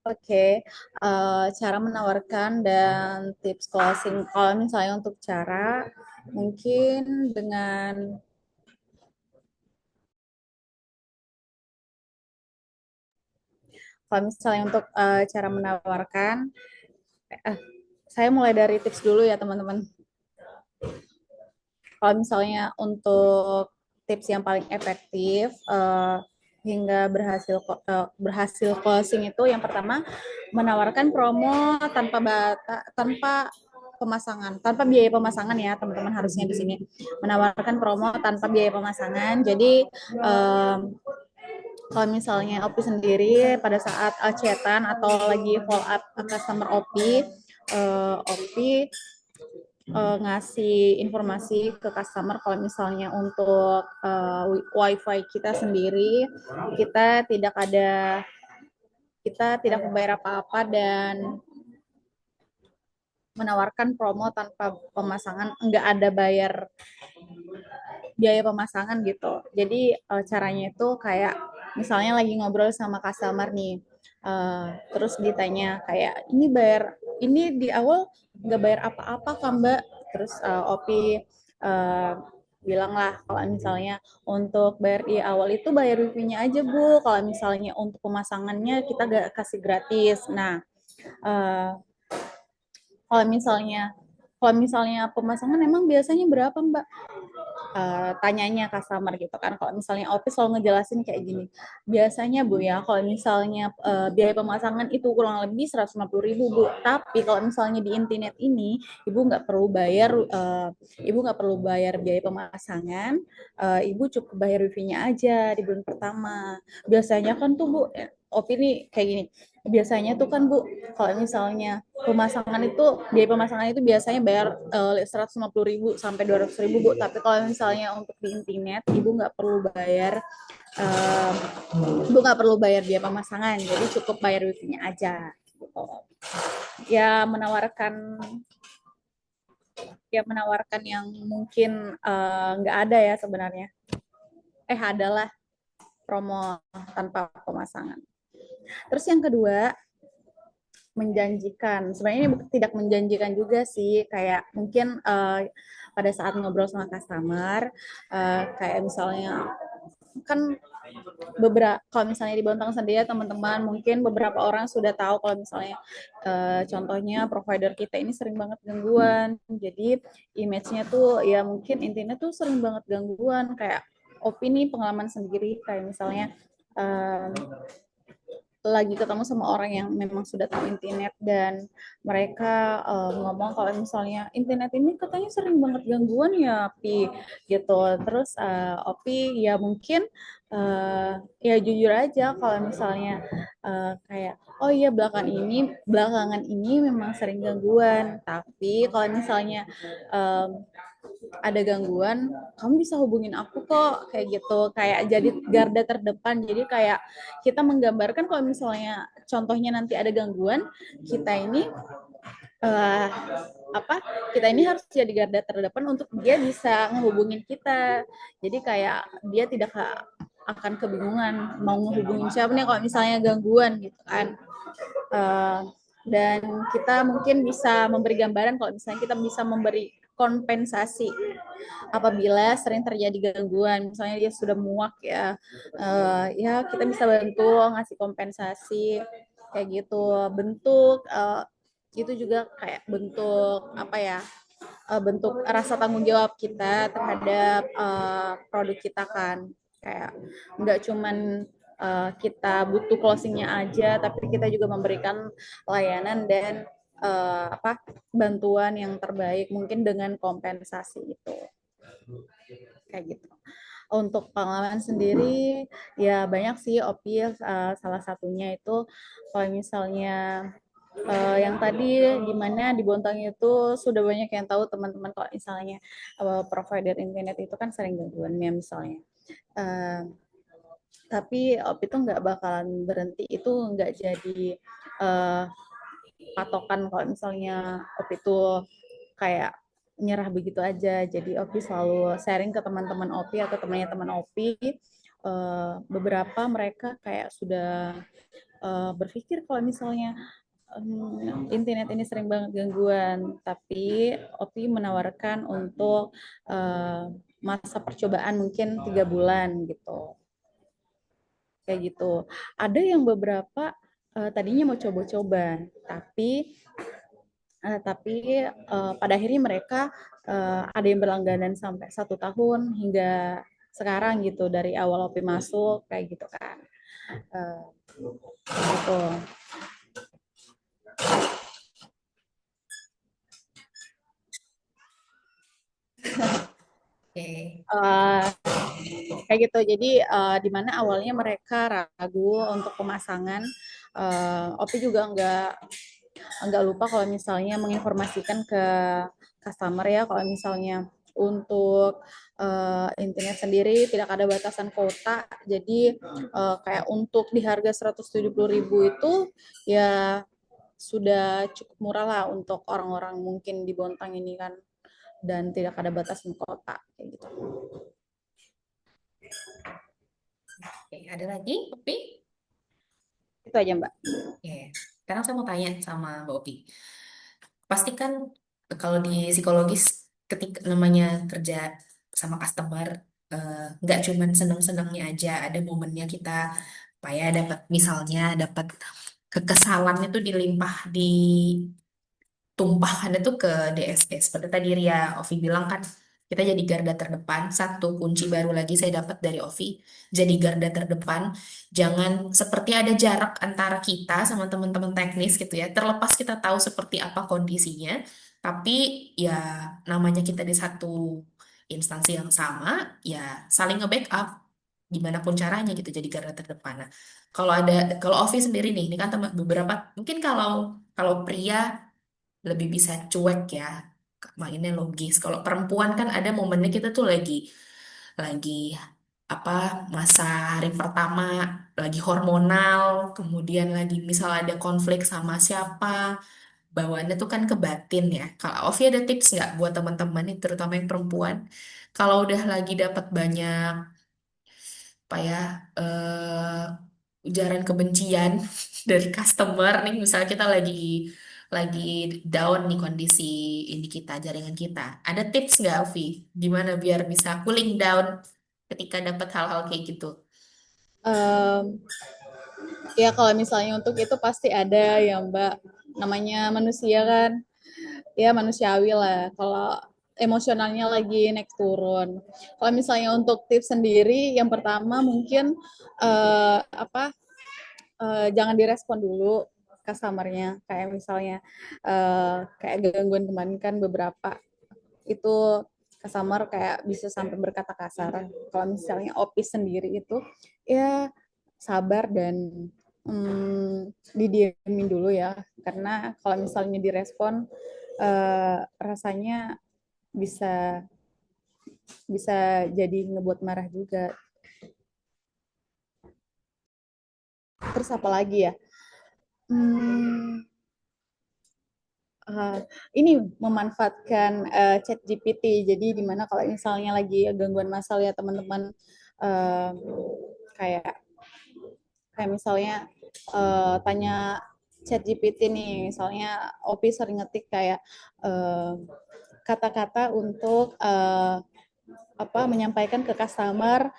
Oke, cara menawarkan dan tips closing. Kalau misalnya untuk cara, mungkin dengan kalau misalnya untuk cara menawarkan, eh, saya mulai dari tips dulu ya teman-teman. Kalau misalnya untuk tips yang paling efektif hingga berhasil closing itu yang pertama menawarkan promo tanpa pemasangan, tanpa biaya pemasangan ya teman-teman harusnya di sini menawarkan promo tanpa biaya pemasangan. Jadi kalau misalnya Opi sendiri pada saat chatan atau lagi follow up customer Opi, Opi ngasih informasi ke customer kalau misalnya untuk wifi kita sendiri kita tidak membayar apa-apa dan menawarkan promo tanpa pemasangan, nggak ada biaya pemasangan gitu. Jadi caranya itu kayak misalnya lagi ngobrol sama customer nih, terus ditanya kayak ini di awal nggak bayar apa-apa kan Mbak? Terus Opi bilang lah kalau misalnya untuk bayar di awal itu bayar wifi-nya aja Bu. Kalau misalnya untuk pemasangannya kita gak kasih gratis. Nah, kalau misalnya pemasangan emang biasanya berapa Mbak? Tanyanya customer gitu kan. Kalau misalnya Opis selalu ngejelasin kayak gini, biasanya Bu ya, kalau misalnya biaya pemasangan itu kurang lebih 150.000 Bu. Tapi kalau misalnya di internet ini, Ibu nggak perlu bayar biaya pemasangan, Ibu cukup bayar wifi-nya aja di bulan pertama. Biasanya kan tuh Bu, Opi nih kayak gini. Biasanya tuh kan Bu, kalau misalnya biaya pemasangan itu biasanya bayar 150.000 sampai 200.000 Bu. Tapi kalau misalnya untuk di internet, uh, ibu nggak perlu bayar biaya pemasangan, jadi cukup bayar wifi-nya aja. Gitu. Ya menawarkan yang mungkin nggak ada ya sebenarnya. Adalah promo tanpa pemasangan. Terus yang kedua, menjanjikan. Sebenarnya ini tidak menjanjikan juga sih, kayak mungkin pada saat ngobrol sama customer, kayak misalnya kan kalau misalnya di Bontang sendiri teman-teman mungkin beberapa orang sudah tahu kalau misalnya contohnya provider kita ini sering banget gangguan, jadi image-nya tuh ya mungkin intinya tuh sering banget gangguan, kayak opini pengalaman sendiri kayak misalnya lagi ketemu sama orang yang memang sudah tahu internet dan mereka ngomong kalau misalnya internet ini katanya sering banget gangguan ya Pi gitu. Terus Opi ya mungkin ya jujur aja kalau misalnya kayak oh iya belakangan ini memang sering gangguan, tapi kalau misalnya ada gangguan, kamu bisa hubungin aku kok, kayak gitu, kayak jadi garda terdepan. Jadi kayak kita menggambarkan kalau misalnya contohnya nanti ada gangguan, kita ini uh, kita ini harus jadi garda terdepan untuk dia bisa ngehubungin kita. Jadi kayak dia tidak akan kebingungan mau ngehubungin siapa nih kalau misalnya gangguan gitu kan. Dan kita mungkin bisa memberi gambaran kalau misalnya kita bisa memberi kompensasi apabila sering terjadi gangguan, misalnya dia sudah muak ya, ya kita bisa bantu ngasih kompensasi kayak gitu. Bentuk itu juga kayak bentuk bentuk rasa tanggung jawab kita terhadap produk kita kan, kayak nggak cuman kita butuh closingnya aja, tapi kita juga memberikan layanan dan bantuan yang terbaik mungkin dengan kompensasi itu kayak gitu. Untuk pengalaman sendiri ya banyak sih Opi, salah satunya itu kalau misalnya Yang tadi gimana di Bontang itu sudah banyak yang tahu teman-teman kalau misalnya provider internet itu kan sering gangguannya misalnya. Eh, tapi OP itu nggak bakalan berhenti, itu nggak jadi eh, patokan kalau misalnya OP itu kayak nyerah begitu aja. Jadi OP selalu sharing ke teman-teman OP atau temannya teman OP. Beberapa mereka kayak sudah berpikir kalau misalnya internet ini sering banget gangguan, tapi OPI menawarkan untuk masa percobaan mungkin 3 bulan gitu, kayak gitu. Ada yang beberapa tadinya mau coba-coba, tapi pada akhirnya mereka ada yang berlangganan sampai 1 tahun hingga sekarang gitu dari awal OPI masuk kayak gitu kan. Uh, gitu. Oke. Kayak gitu. Jadi di mana awalnya mereka ragu untuk pemasangan, Opi juga nggak lupa kalau misalnya menginformasikan ke customer ya kalau misalnya untuk internet sendiri tidak ada batasan kuota. Jadi kayak untuk di harga 170.000 itu ya sudah cukup murah lah untuk orang-orang mungkin di Bontang ini kan, dan tidak ada batasan kota kayak gitu. Oke, ada lagi, Opi? Itu aja Mbak. Oke. Sekarang saya mau tanya sama Mbak Opi. Pasti kan kalau di psikologis ketika namanya kerja sama customer, nggak cuman seneng-senengnya aja, ada momennya kita apa ya dapat misalnya dapat kekesalan itu dilimpah ditumpahkan itu ke DSS. Seperti tadi Ria Ovi bilang kan kita jadi garda terdepan. Satu kunci baru lagi saya dapat dari Ovi, jadi garda terdepan. Jangan seperti ada jarak antara kita sama teman-teman teknis gitu ya. Terlepas kita tahu seperti apa kondisinya, tapi ya namanya kita di satu instansi yang sama, ya saling nge-backup gimana pun caranya gitu jadi garda terdepan. Nah, kalau Ovi sendiri nih, ini kan teman beberapa mungkin kalau pria lebih bisa cuek ya, mainnya logis. Kalau perempuan kan ada momennya kita tuh lagi apa masa hari pertama, lagi hormonal, kemudian lagi misal ada konflik sama siapa, bawaannya tuh kan ke batin ya. Kalau Ovi ada tips nggak buat teman-teman nih, terutama yang perempuan, kalau udah lagi dapat banyak apa ya ujaran kebencian dari customer nih, misalnya kita lagi down nih kondisi ini kita jaringan kita, ada tips nggak Alfi gimana biar bisa cooling down ketika dapat hal-hal kayak gitu? Um, ya kalau misalnya untuk itu pasti ada ya Mbak, namanya manusia kan, ya manusiawi lah kalau emosionalnya lagi naik turun. Kalau misalnya untuk tips sendiri, yang pertama mungkin jangan direspon dulu customer-nya. Kayak misalnya kayak gangguan kemarin kan beberapa itu customer kayak bisa sampai berkata kasar. Kalau misalnya Opis sendiri itu ya sabar dan didiemin dulu ya, karena kalau misalnya direspon rasanya bisa bisa jadi ngebuat marah juga. Terus apa lagi ya? Hmm, ini memanfaatkan chat GPT. Jadi di mana kalau misalnya lagi gangguan masalah ya teman-teman, uh, kayak kayak misalnya tanya chat GPT nih, misalnya Opi sering ngetik kayak kata-kata untuk apa menyampaikan ke customer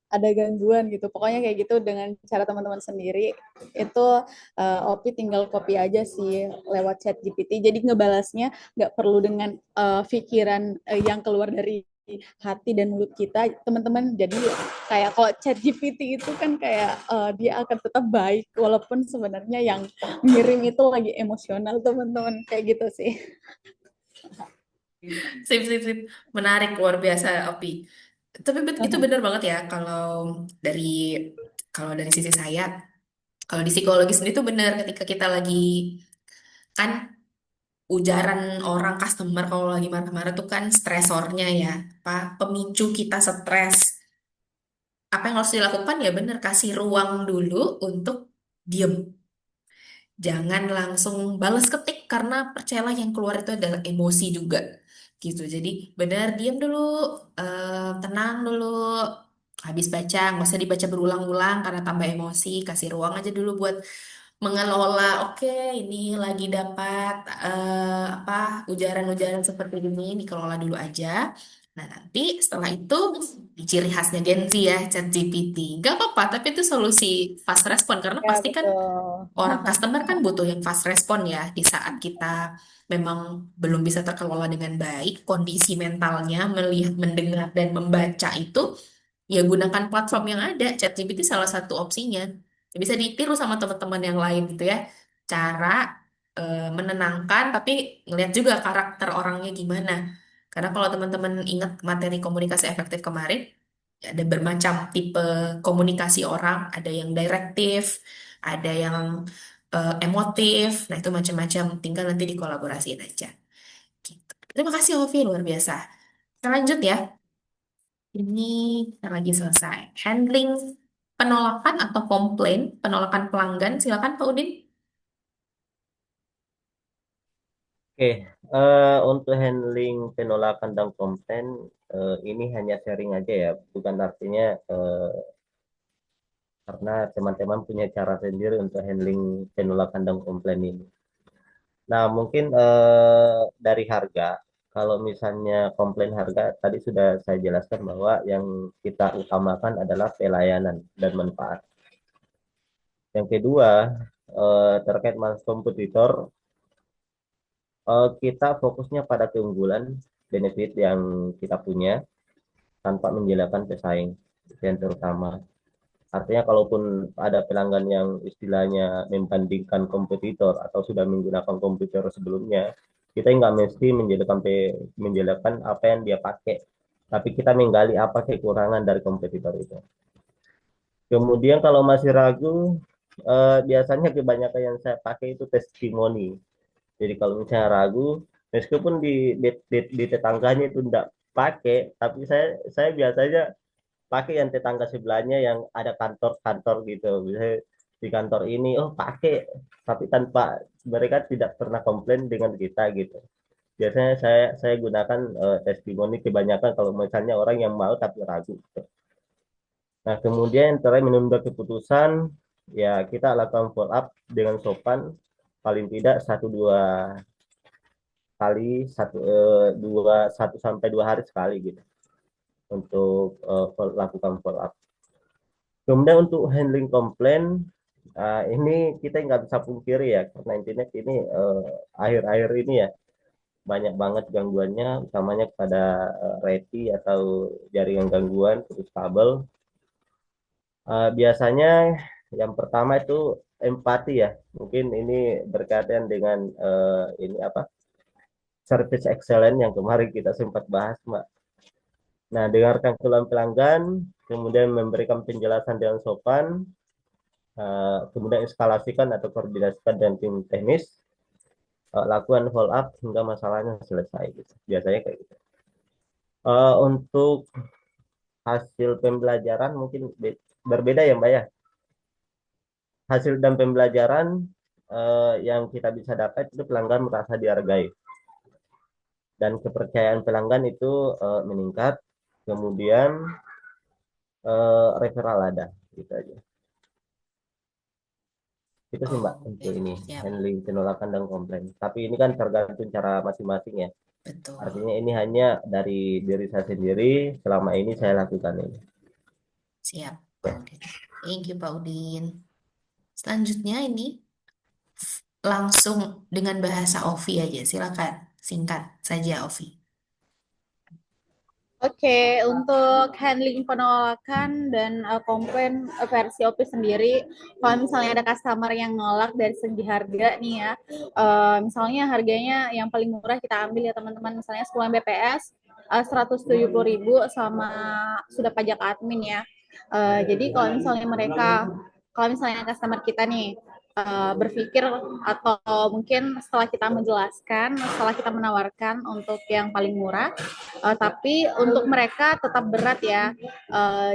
ada gangguan gitu. Pokoknya kayak gitu dengan cara teman-teman sendiri. Itu Opi tinggal copy aja sih lewat chat GPT. Jadi ngebalasnya nggak perlu dengan pikiran yang keluar dari hati dan mulut kita, teman-teman. Jadi kayak kalau chat GPT itu kan kayak dia akan tetap baik walaupun sebenarnya yang ngirim itu lagi emosional, teman-teman. Kayak gitu sih. Sip, sip, sip. Menarik, luar biasa, Opi. Tapi itu benar banget ya, dari kalau dari sisi saya, Kalau di psikologi sendiri tuh benar ketika kita lagi kan ujaran orang customer kalau lagi marah-marah tuh kan stresornya ya, apa pemicu kita stres. Apa yang harus dilakukan ya benar kasih ruang dulu untuk diem. Jangan langsung balas ketik karena percayalah yang keluar itu adalah emosi juga gitu. Jadi benar diam dulu, tenang dulu. Habis baca, nggak usah dibaca berulang-ulang karena tambah emosi. Kasih ruang aja dulu buat mengelola. Oke, ini lagi dapat apa ujaran-ujaran seperti ini dikelola dulu aja. Nah nanti setelah itu di ciri khasnya Gen Z ya, ChatGPT. Gak apa-apa, tapi itu solusi fast respon karena Ya, pasti kan betul. orang customer kan butuh yang fast respon ya di saat kita memang belum bisa terkelola dengan baik kondisi mentalnya melihat, mendengar dan membaca itu ya gunakan platform yang ada. ChatGPT salah satu opsinya. Bisa ditiru sama teman-teman yang lain gitu ya. Cara menenangkan tapi ngelihat juga karakter orangnya gimana. Karena kalau teman-teman ingat materi komunikasi efektif kemarin, ada bermacam tipe komunikasi orang, ada yang direktif, ada yang emotif, nah itu macam-macam, tinggal nanti dikolaborasiin aja. Gitu. Terima kasih Ovi, luar biasa. Kita lanjut ya, ini kita lagi selesai. Handling penolakan atau komplain, penolakan pelanggan, silakan Pak Udin. Oke, untuk handling penolakan dan komplain, ini hanya sharing aja ya, bukan artinya karena teman-teman punya cara sendiri untuk handling penolakan dan komplain ini. Nah, mungkin dari harga, kalau misalnya komplain harga, tadi sudah saya jelaskan bahwa yang kita utamakan adalah pelayanan dan manfaat. Yang kedua, terkait mas kompetitor, kita fokusnya pada keunggulan, benefit yang kita punya, tanpa menjelekan pesaing. Itu yang terutama. Artinya kalaupun ada pelanggan yang istilahnya membandingkan kompetitor atau sudah menggunakan komputer sebelumnya, kita nggak mesti menjelekan apa yang dia pakai, tapi kita menggali apa kekurangan dari kompetitor itu. Kemudian kalau masih ragu, biasanya kebanyakan yang saya pakai itu testimoni. Jadi kalau misalnya ragu, meskipun di tetangganya itu enggak pakai, tapi saya biasanya pakai yang tetangga sebelahnya yang ada kantor-kantor gitu. Misalnya di kantor ini, oh pakai, tapi tanpa mereka tidak pernah komplain dengan kita gitu. Biasanya saya gunakan testimoni kebanyakan kalau misalnya orang yang mau tapi ragu. Gitu. Nah kemudian yang terakhir menunda keputusan, ya kita lakukan follow up dengan sopan, paling tidak satu dua kali satu sampai 2 hari sekali gitu untuk lakukan follow up. Kemudian untuk handling komplain, ini kita nggak bisa pungkiri ya, karena internet ini akhir-akhir ini ya banyak banget gangguannya, utamanya pada reti atau jaringan gangguan putus kabel. Biasanya yang pertama itu empati ya, mungkin ini berkaitan dengan ini apa service excellence yang kemarin kita sempat bahas, Mbak. Nah, dengarkan keluhan pelanggan, kemudian memberikan penjelasan dengan sopan, kemudian eskalasikan atau koordinasikan dengan tim teknis, lakukan follow up hingga masalahnya selesai gitu. Biasanya kayak gitu. Untuk hasil pembelajaran mungkin berbeda ya Mbak ya. Hasil dan pembelajaran yang kita bisa dapat itu pelanggan merasa dihargai dan kepercayaan pelanggan itu meningkat. Kemudian referral ada gitu aja. Itu sih Mbak Oh, untuk oke, ini siap. handling penolakan dan komplain. Tapi ini kan tergantung cara masing-masing ya. Betul. Artinya ini hanya dari diri saya sendiri selama ini saya lakukan ini. Siap, Pak Udin. Thank you, Pak Udin. Selanjutnya ini langsung dengan bahasa Ovi aja. Silakan, singkat saja Ovi. Oke, untuk handling penolakan dan komplain versi OP sendiri, kalau misalnya ada customer yang nolak dari segi harga nih ya, misalnya harganya yang paling murah kita ambil ya teman-teman, misalnya 10 Mbps, 170.000 sama sudah pajak admin ya. Jadi kalau misalnya mereka kalau misalnya customer kita nih berpikir atau mungkin setelah kita menjelaskan, setelah kita menawarkan untuk yang paling murah, tapi untuk mereka tetap berat ya.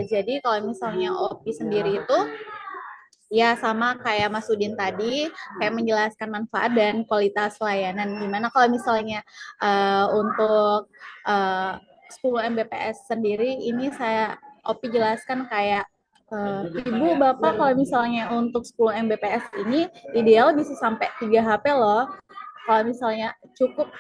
Jadi kalau misalnya Opi sendiri itu ya sama kayak Mas Udin tadi, kayak menjelaskan manfaat dan kualitas layanan. Gimana kalau misalnya untuk 10 Mbps sendiri, ini saya Opi jelaskan kayak Ibu, Bapak kalau misalnya untuk 10 Mbps ini ideal bisa sampai 3 HP loh. Kalau misalnya cukup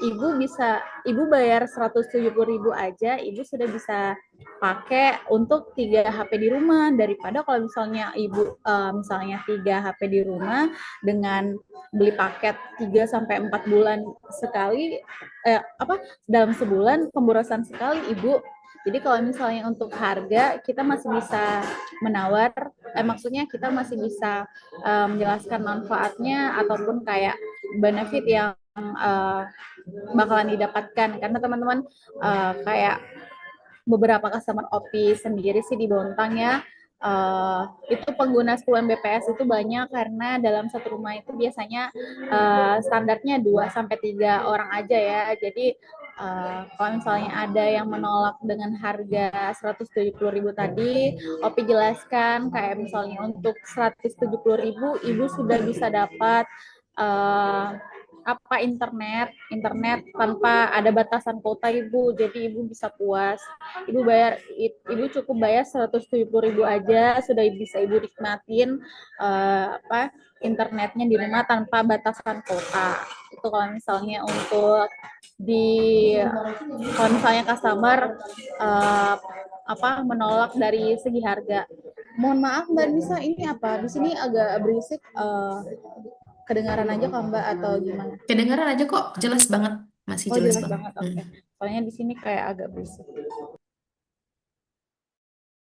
ibu bayar 170.000 aja, ibu sudah bisa pakai untuk 3 HP di rumah, daripada kalau misalnya ibu misalnya 3 HP di rumah dengan beli paket 3 sampai 4 bulan sekali dalam sebulan pemborosan sekali ibu. Jadi kalau misalnya untuk harga kita masih bisa menawar, maksudnya kita masih bisa menjelaskan manfaatnya ataupun kayak benefit yang bakalan didapatkan, karena teman-teman kayak beberapa customer Opi sendiri sih di Bontang ya, itu pengguna 10 Mbps itu banyak karena dalam satu rumah itu biasanya standarnya 2 sampai 3 orang aja ya. Jadi kalau misalnya ada yang menolak dengan harga 170.000 tadi, Opi jelaskan kayak misalnya untuk 170.000 ibu sudah bisa dapat internet tanpa ada batasan kuota ibu, jadi ibu bisa puas. Ibu cukup bayar 170.000 aja sudah bisa ibu nikmatin internetnya di rumah tanpa batasan kuota. Itu kalau misalnya untuk kalau misalnya customer menolak dari segi harga. Mohon maaf Mbak Nisa, ini apa di sini agak berisik, kedengaran aja kok Mbak atau gimana? Kedengaran aja kok, jelas banget, masih Oh jelas jelas banget. banget, oke. Soalnya di sini kayak agak berisik.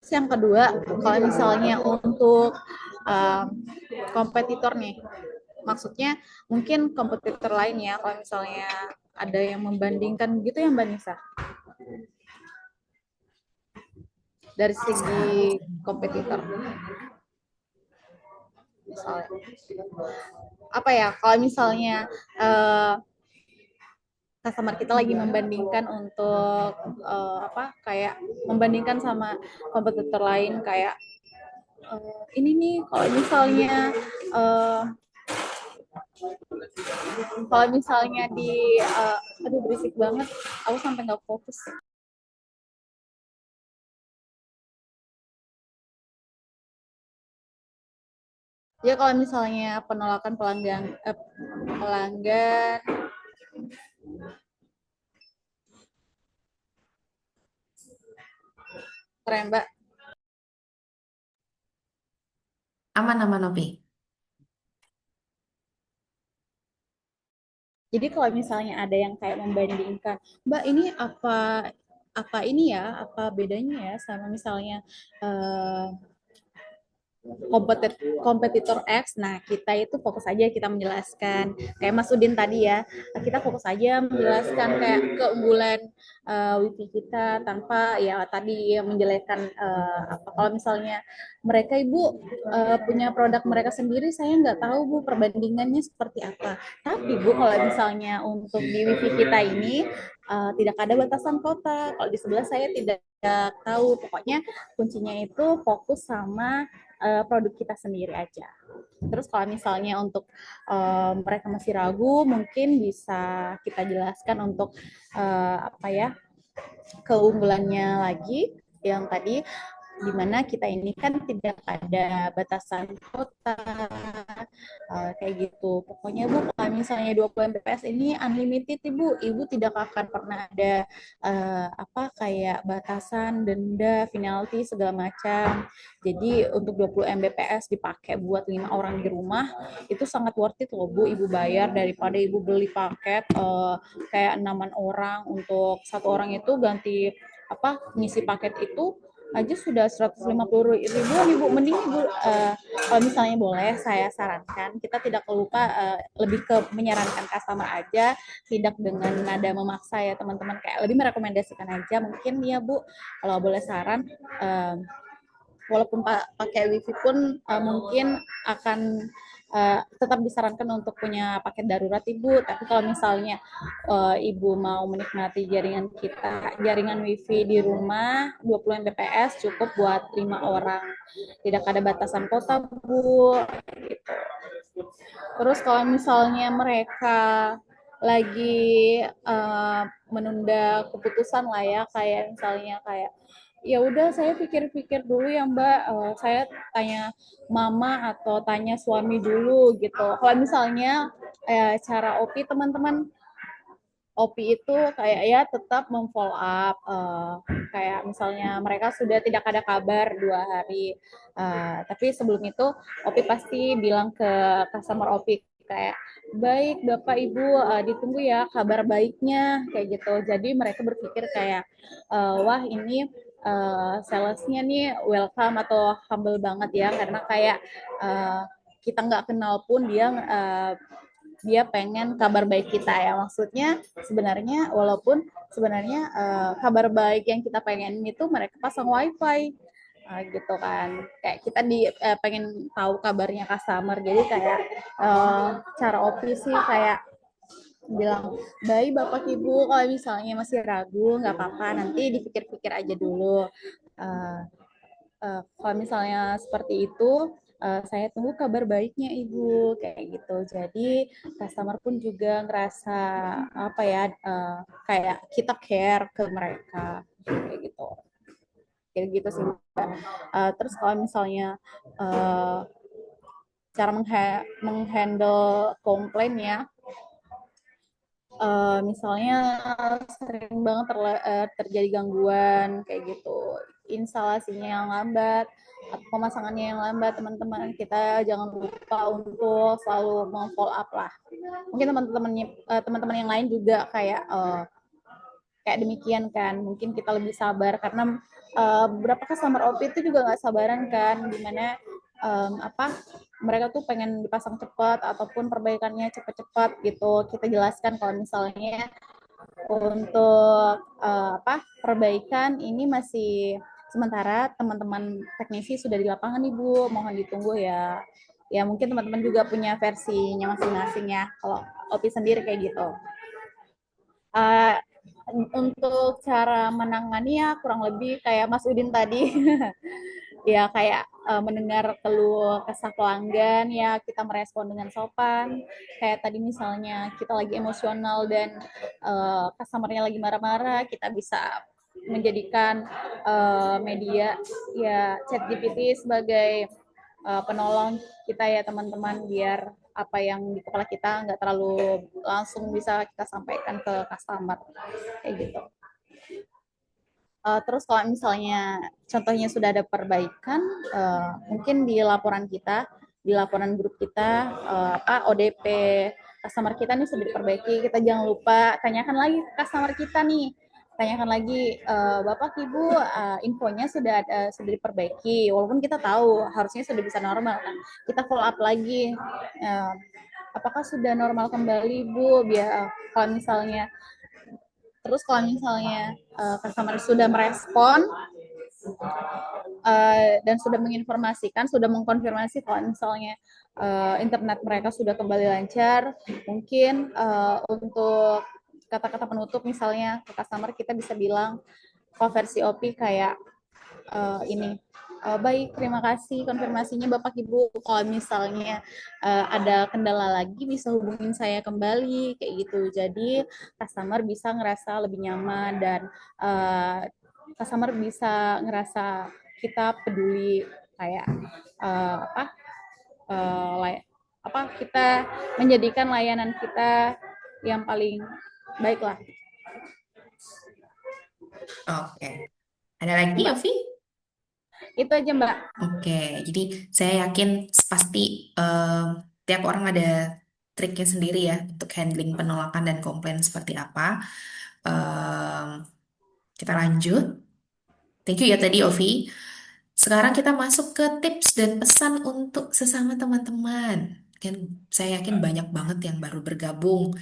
Yang kedua, kalau misalnya untuk kompetitor nih, maksudnya mungkin kompetitor lain ya, kalau misalnya ada yang membandingkan gitu ya Mbak Nisa, dari segi kompetitor. Misalnya, kalau misalnya customer kita lagi membandingkan untuk kayak membandingkan sama kompetitor lain kayak ini nih kalau misalnya di aduh berisik banget, aku sampai nggak fokus. Ya kalau misalnya penolakan pelanggan keren Mbak. Aman Opi. Jadi kalau misalnya ada yang kayak membandingkan, Mbak ini apa ini ya, apa bedanya ya sama misalnya kompetitor X. Nah, kita itu fokus aja kita menjelaskan. Kayak Mas Udin tadi ya, kita fokus aja menjelaskan kayak keunggulan wifi kita tanpa ya tadi menjelaskan kalau misalnya mereka Ibu punya produk mereka sendiri, saya nggak tahu Bu perbandingannya seperti apa. Tapi Bu kalau misalnya untuk di wifi kita ini tidak ada batasan kota. Kalau di sebelah saya tidak tahu. Pokoknya kuncinya itu fokus sama produk kita sendiri aja. Terus kalau misalnya untuk mereka masih ragu, mungkin bisa kita jelaskan untuk keunggulannya lagi yang tadi, di mana kita ini kan tidak ada batasan kota kayak gitu. Pokoknya Bu, kalau misalnya 20 Mbps ini unlimited Ibu tidak akan pernah ada kayak batasan, denda, penalti segala macam. Jadi untuk 20 Mbps dipakai buat 5 orang di rumah itu sangat worth it loh Bu, Ibu bayar daripada Ibu beli paket kayak 6 orang, untuk satu orang itu ganti ngisi paket itu aja sudah 150.000 Ibu. Mending Ibu kalau misalnya boleh saya sarankan, kita tidak lupa lebih ke menyarankan customer aja, tidak dengan nada memaksa ya teman-teman, kayak lebih merekomendasikan aja mungkin ya Bu. Kalau boleh saran walaupun pakai wifi pun mungkin akan tetap disarankan untuk punya paket darurat ibu. Tapi kalau misalnya ibu mau menikmati jaringan wifi di rumah 20 Mbps cukup buat 5 orang. Tidak ada batasan kota bu. Gitu. Terus kalau misalnya mereka lagi menunda keputusan lah ya, kayak misalnya kayak ya udah saya pikir-pikir dulu ya Mbak, saya tanya mama atau tanya suami dulu gitu. Kalau misalnya cara OP teman-teman, OP itu kayak ya tetap memfollow up, kayak misalnya mereka sudah tidak ada kabar 2 hari, tapi sebelum itu OP pasti bilang ke customer OP kayak baik Bapak Ibu, ditunggu ya kabar baiknya kayak gitu. Jadi mereka berpikir kayak wah ini salesnya nih welcome atau humble banget ya karena kayak kita nggak kenal pun dia pengen kabar baik kita ya, maksudnya sebenarnya walaupun sebenarnya kabar baik yang kita pengen itu mereka pasang wifi gitu kan, kayak kita pengen tahu kabarnya customer, jadi kayak cara OP sih kayak bilang baik bapak ibu kalau misalnya masih ragu nggak apa-apa nanti dipikir-pikir aja dulu. uh, Kalau misalnya seperti itu, saya tunggu kabar baiknya ibu kayak gitu. Jadi customer pun juga ngerasa apa ya, kayak kita care ke mereka kayak gitu. Kayak gitu sih. Terus kalau misalnya cara menghandle komplain ya, misalnya sering banget terjadi gangguan kayak gitu, instalasinya yang lambat atau pemasangannya yang lambat, teman-teman kita jangan lupa untuk selalu meng-follow up lah. Mungkin teman-teman yang lain juga kayak demikian kan, mungkin kita lebih sabar karena beberapa customer OP itu juga nggak sabaran kan, dimana mereka tuh pengen dipasang cepat ataupun perbaikannya cepat-cepat gitu. Kita jelaskan kalau misalnya untuk perbaikan ini masih sementara, teman-teman teknisi sudah di lapangan ibu, mohon ditunggu ya. Ya mungkin teman-teman juga punya versinya masing-masing ya kalau OP sendiri kayak gitu. Untuk cara menanganinya kurang lebih kayak Mas Udin tadi. Ya kayak mendengar keluh kesah pelanggan ya kita merespon dengan sopan, kayak tadi misalnya kita lagi emosional dan customer-nya lagi marah-marah, kita bisa menjadikan media ya ChatGPT sebagai penolong kita ya teman-teman, biar apa yang di kepala kita nggak terlalu langsung bisa kita sampaikan ke customer kayak gitu. Terus kalau misalnya contohnya sudah ada perbaikan, mungkin di laporan kita, di laporan grup kita, ODP customer kita nih sudah diperbaiki, kita jangan lupa tanyakan lagi ke customer kita nih, tanyakan lagi, Bapak Ibu, infonya sudah diperbaiki, walaupun kita tahu harusnya sudah bisa normal kan, kita follow up lagi, apakah sudah normal kembali Bu, biar kalau misalnya terus kalau misalnya customer sudah merespon dan sudah menginformasikan, sudah mengkonfirmasi kalau misalnya internet mereka sudah kembali lancar, mungkin untuk kata-kata penutup misalnya ke customer kita bisa bilang kalau versi OP kayak ini, baik terima kasih konfirmasinya Bapak Ibu, kalau misalnya ada kendala lagi bisa hubungin saya kembali kayak gitu, jadi customer bisa ngerasa lebih nyaman dan customer bisa ngerasa kita peduli, kayak kita menjadikan layanan kita yang paling baik lah. Oke. Ada lagi, Yofi? Itu aja Mbak. Oke, jadi saya yakin pasti tiap orang ada triknya sendiri ya untuk handling penolakan dan komplain seperti apa. Kita lanjut. Thank you ya tadi, Ovi. Sekarang kita masuk ke tips dan pesan untuk sesama teman-teman. Kan saya yakin banyak banget yang baru bergabung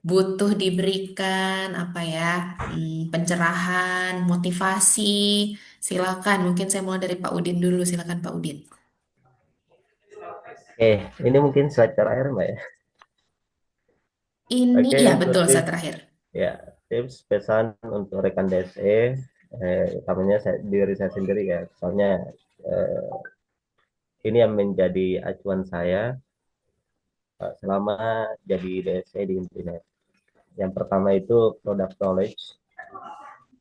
butuh diberikan apa ya, pencerahan, motivasi, silakan. Mungkin saya mulai dari Pak Udin dulu. Silakan Pak Udin. Ini mungkin slide terakhir Mbak ya. Ini Oke, ya untuk betul saya tips terakhir. ya, tips pesan untuk rekan DSE, utamanya diri saya sendiri ya, soalnya eh, ini yang menjadi acuan saya selama jadi DSE di internet. Yang pertama itu product knowledge,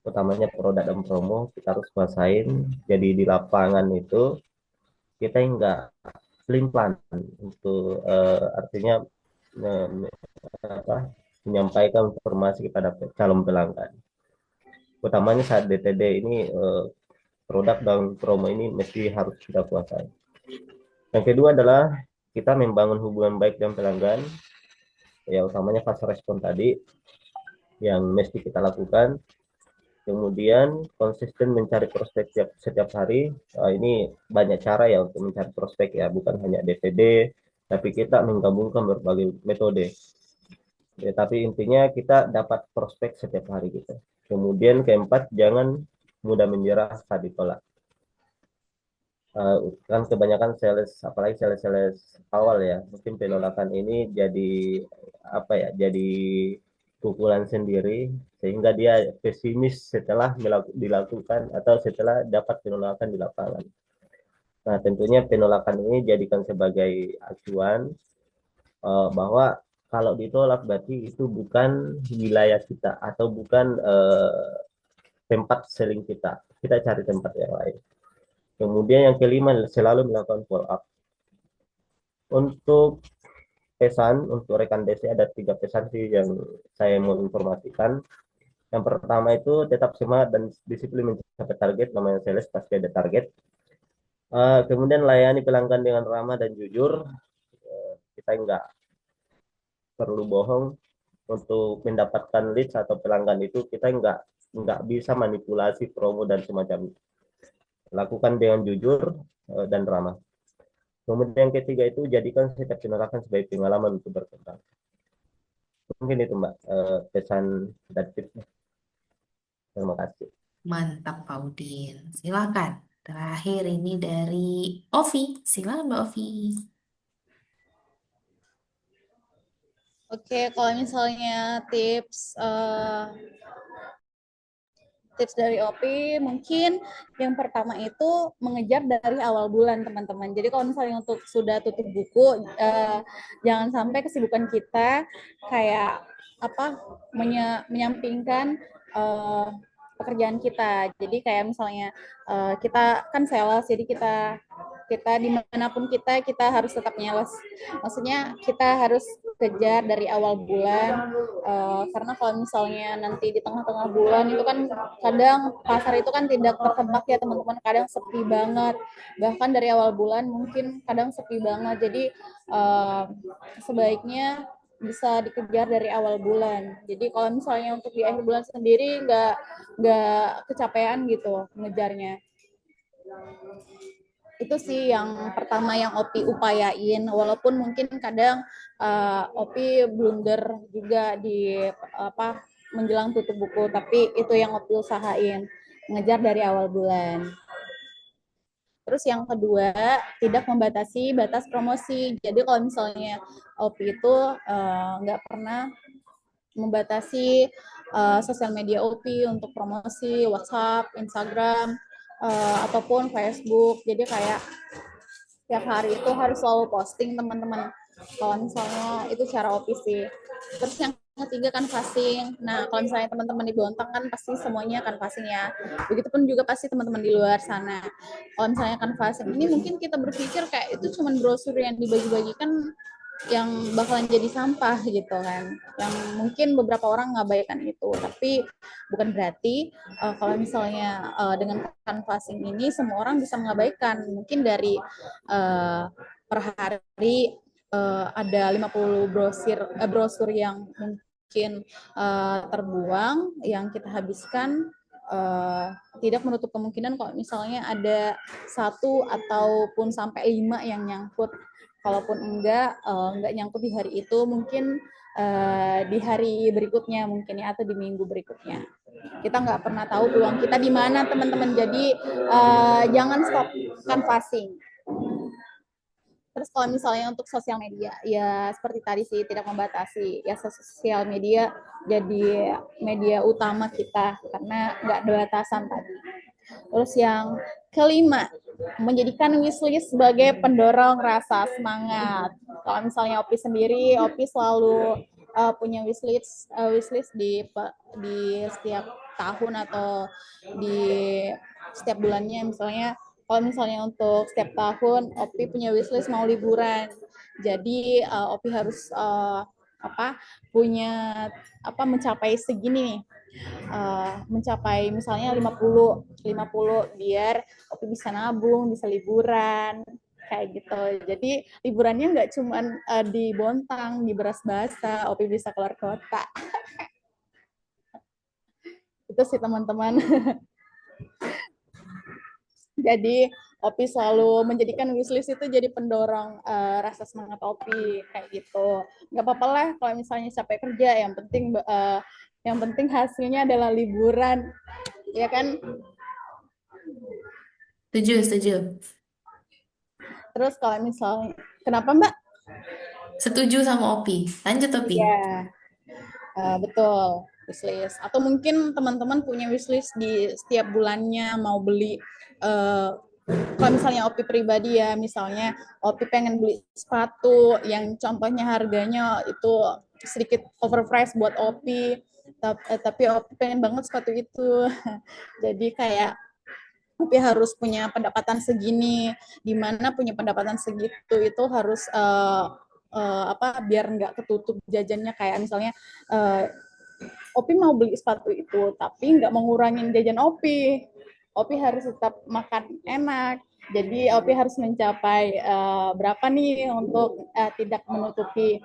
utamanya produk dan promo kita harus kuasain. Jadi di lapangan itu kita enggak pelin-pelan untuk artinya me- apa, menyampaikan informasi kepada calon pelanggan. Utamanya saat DTD ini produk dan promo ini mesti harus kita kuasai. Yang kedua adalah kita membangun hubungan baik dengan pelanggan, ya utamanya fase respon tadi yang mesti kita lakukan. Kemudian konsisten mencari prospek setiap hari. Ini banyak cara ya untuk mencari prospek ya, bukan hanya DTD, tapi kita menggabungkan berbagai metode. Ya, tapi intinya kita dapat prospek setiap hari gitu. Kemudian keempat, jangan mudah menyerah saat ditolak. Kan kebanyakan sales, apalagi sales awal ya, mungkin penolakan ini jadi apa ya, jadi pukulan sendiri sehingga dia pesimis setelah dilakukan atau setelah dapat penolakan di lapangan. Nah, tentunya penolakan ini jadikan sebagai acuan bahwa kalau ditolak berarti itu bukan wilayah kita atau bukan tempat selling kita. Kita cari tempat yang lain. Kemudian yang kelima, selalu melakukan follow up. Untuk pesan untuk rekan DC ada 3 pesan sih yang saya mau informasikan. Yang pertama itu tetap semangat dan disiplin mencapai target, namanya sales pasti ada target. Kemudian layani pelanggan dengan ramah dan jujur. Kita nggak perlu bohong untuk mendapatkan leads atau pelanggan itu, kita nggak bisa manipulasi promo dan semacamnya. Lakukan dengan jujur dan ramah. Kemudian yang ketiga itu jadikan setiap penolakan sebagai pengalaman untuk berkembang. Mungkin itu Mbak pesan dan tipsnya. Terima kasih. Mantap Pak Udin. Silakan. Terakhir ini dari Ovi. Silakan Mbak Ovi. Oke, kalau misalnya tips dari Opi mungkin yang pertama itu mengejar dari awal bulan teman-teman. Jadi kalau misalnya untuk sudah tutup buku, jangan sampai kesibukan kita kayak apa menyampingkan pekerjaan kita. Jadi kayak misalnya kita kan sales, jadi kita dimanapun kita harus tetap nyales. Maksudnya kita harus kejar dari awal bulan, karena kalau misalnya nanti di tengah-tengah bulan itu kan kadang pasar itu kan tidak tertebak ya teman-teman, kadang sepi banget, bahkan dari awal bulan mungkin kadang sepi banget. Jadi sebaiknya bisa dikejar dari awal bulan. Jadi kalau misalnya untuk di akhir bulan sendiri nggak kecapean gitu mengejarnya. Itu sih yang pertama yang Opi upayain, walaupun mungkin kadang Opi blunder juga di menjelang tutup buku, tapi itu yang Opi usahain, mengejar dari awal bulan. Terus yang kedua, tidak membatasi batas promosi. Jadi kalau misalnya Opi itu nggak pernah membatasi sosial media Opi untuk promosi WhatsApp, Instagram, ataupun Facebook. Jadi kayak tiap hari itu harus selalu posting teman-teman. Kalau misalnya itu cara Opi sih. Terus yang ketiga canvassing. Nah, kalau misalnya teman-teman di Bontang kan pasti semuanya canvassing ya. Begitupun juga pasti teman-teman di luar sana. Kalau misalnya canvassing ini mungkin kita berpikir kayak itu cuma brosur yang dibagi-bagikan yang bakalan jadi sampah gitu kan, yang mungkin beberapa orang ngabaikan itu, tapi bukan berarti kalau misalnya dengan canvassing ini semua orang bisa mengabaikan. Mungkin dari per hari ada 50 brosur yang mungkin terbuang yang kita habiskan, tidak menutup kemungkinan kalau misalnya ada 1 ataupun sampai 5 yang nyangkut Kalaupun enggak nyangkut di hari itu, mungkin di hari berikutnya mungkin ya, atau di minggu berikutnya. Kita nggak pernah tahu peluang kita di mana, teman-teman. Jadi jangan stop canvassing. Terus kalau misalnya untuk sosial media, ya seperti tadi sih, tidak membatasi. Ya sosial media jadi media utama kita karena nggak ada batasan tadi. Terus yang kelima, menjadikan wishlist sebagai pendorong rasa semangat. Kalau misalnya Opi sendiri, Opi selalu punya wishlist di setiap tahun atau di setiap bulannya. Misalnya kalau misalnya untuk setiap tahun Opi punya wishlist mau liburan, jadi Opi harus punya mencapai segini nih, mencapai misalnya 50 biar Opi bisa nabung, bisa liburan kayak gitu. Jadi liburannya nggak cuman di Bontang, di Beras Basa, Opi bisa keluar kota. Itu sih teman-teman. Jadi Opi selalu menjadikan wishlist itu jadi pendorong rasa semangat Opi kayak gitu. Nggak apa-apa lah kalau misalnya capek kerja, yang penting hasilnya adalah liburan, ya kan? Setuju. Terus kalau misalnya, kenapa Mbak? Setuju sama Opi. Lanjut Opi. Iya, betul, wishlist. Atau mungkin teman-teman punya wishlist di setiap bulannya mau beli. Kalau misalnya Opi pribadi ya, misalnya Opi pengen beli sepatu yang contohnya harganya itu sedikit overpriced buat Opi, tapi Opi pengen banget sepatu itu. Jadi kayak Opi harus punya pendapatan segini, di mana punya pendapatan segitu itu harus biar nggak ketutup jajannya, kayak misalnya Opi mau beli sepatu itu tapi nggak mengurangin jajan Opi. Opi harus tetap makan enak. Jadi Opi harus mencapai berapa nih untuk tidak menutupi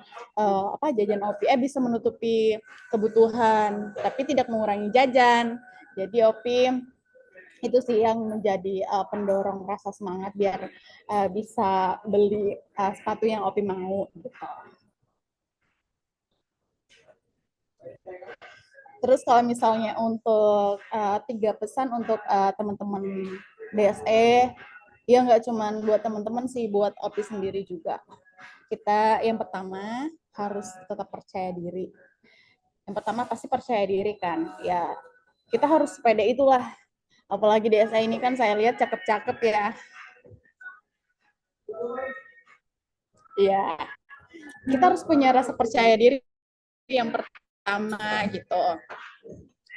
jajan Opi, bisa menutupi kebutuhan tapi tidak mengurangi jajan. Jadi Opi itu sih yang menjadi pendorong rasa semangat biar bisa beli sepatu yang Opi mau gitu. Terus kalau misalnya untuk 3 pesan untuk teman-teman DSE, ya nggak cuma buat teman-teman sih, buat Opi sendiri juga. Kita yang pertama harus tetap percaya diri. Yang pertama pasti percaya diri kan. Ya kita harus pede itulah. Apalagi DSE ini kan saya lihat cakep-cakep ya. Ya, kita harus punya rasa percaya diri yang pertama gitu.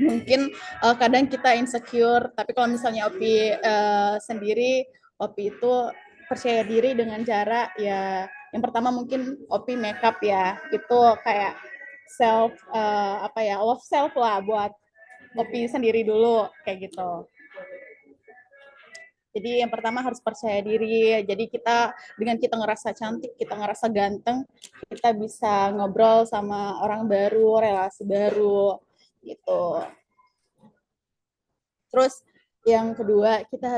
Mungkin kadang kita insecure, tapi kalau misalnya Opi sendiri, Opi itu percaya diri dengan cara ya, yang pertama mungkin Opi makeup ya, itu kayak love self lah buat Opi sendiri dulu kayak gitu. Jadi yang pertama harus percaya diri. Jadi dengan kita ngerasa cantik, kita ngerasa ganteng, kita bisa ngobrol sama orang baru, relasi baru gitu. Terus yang kedua, kita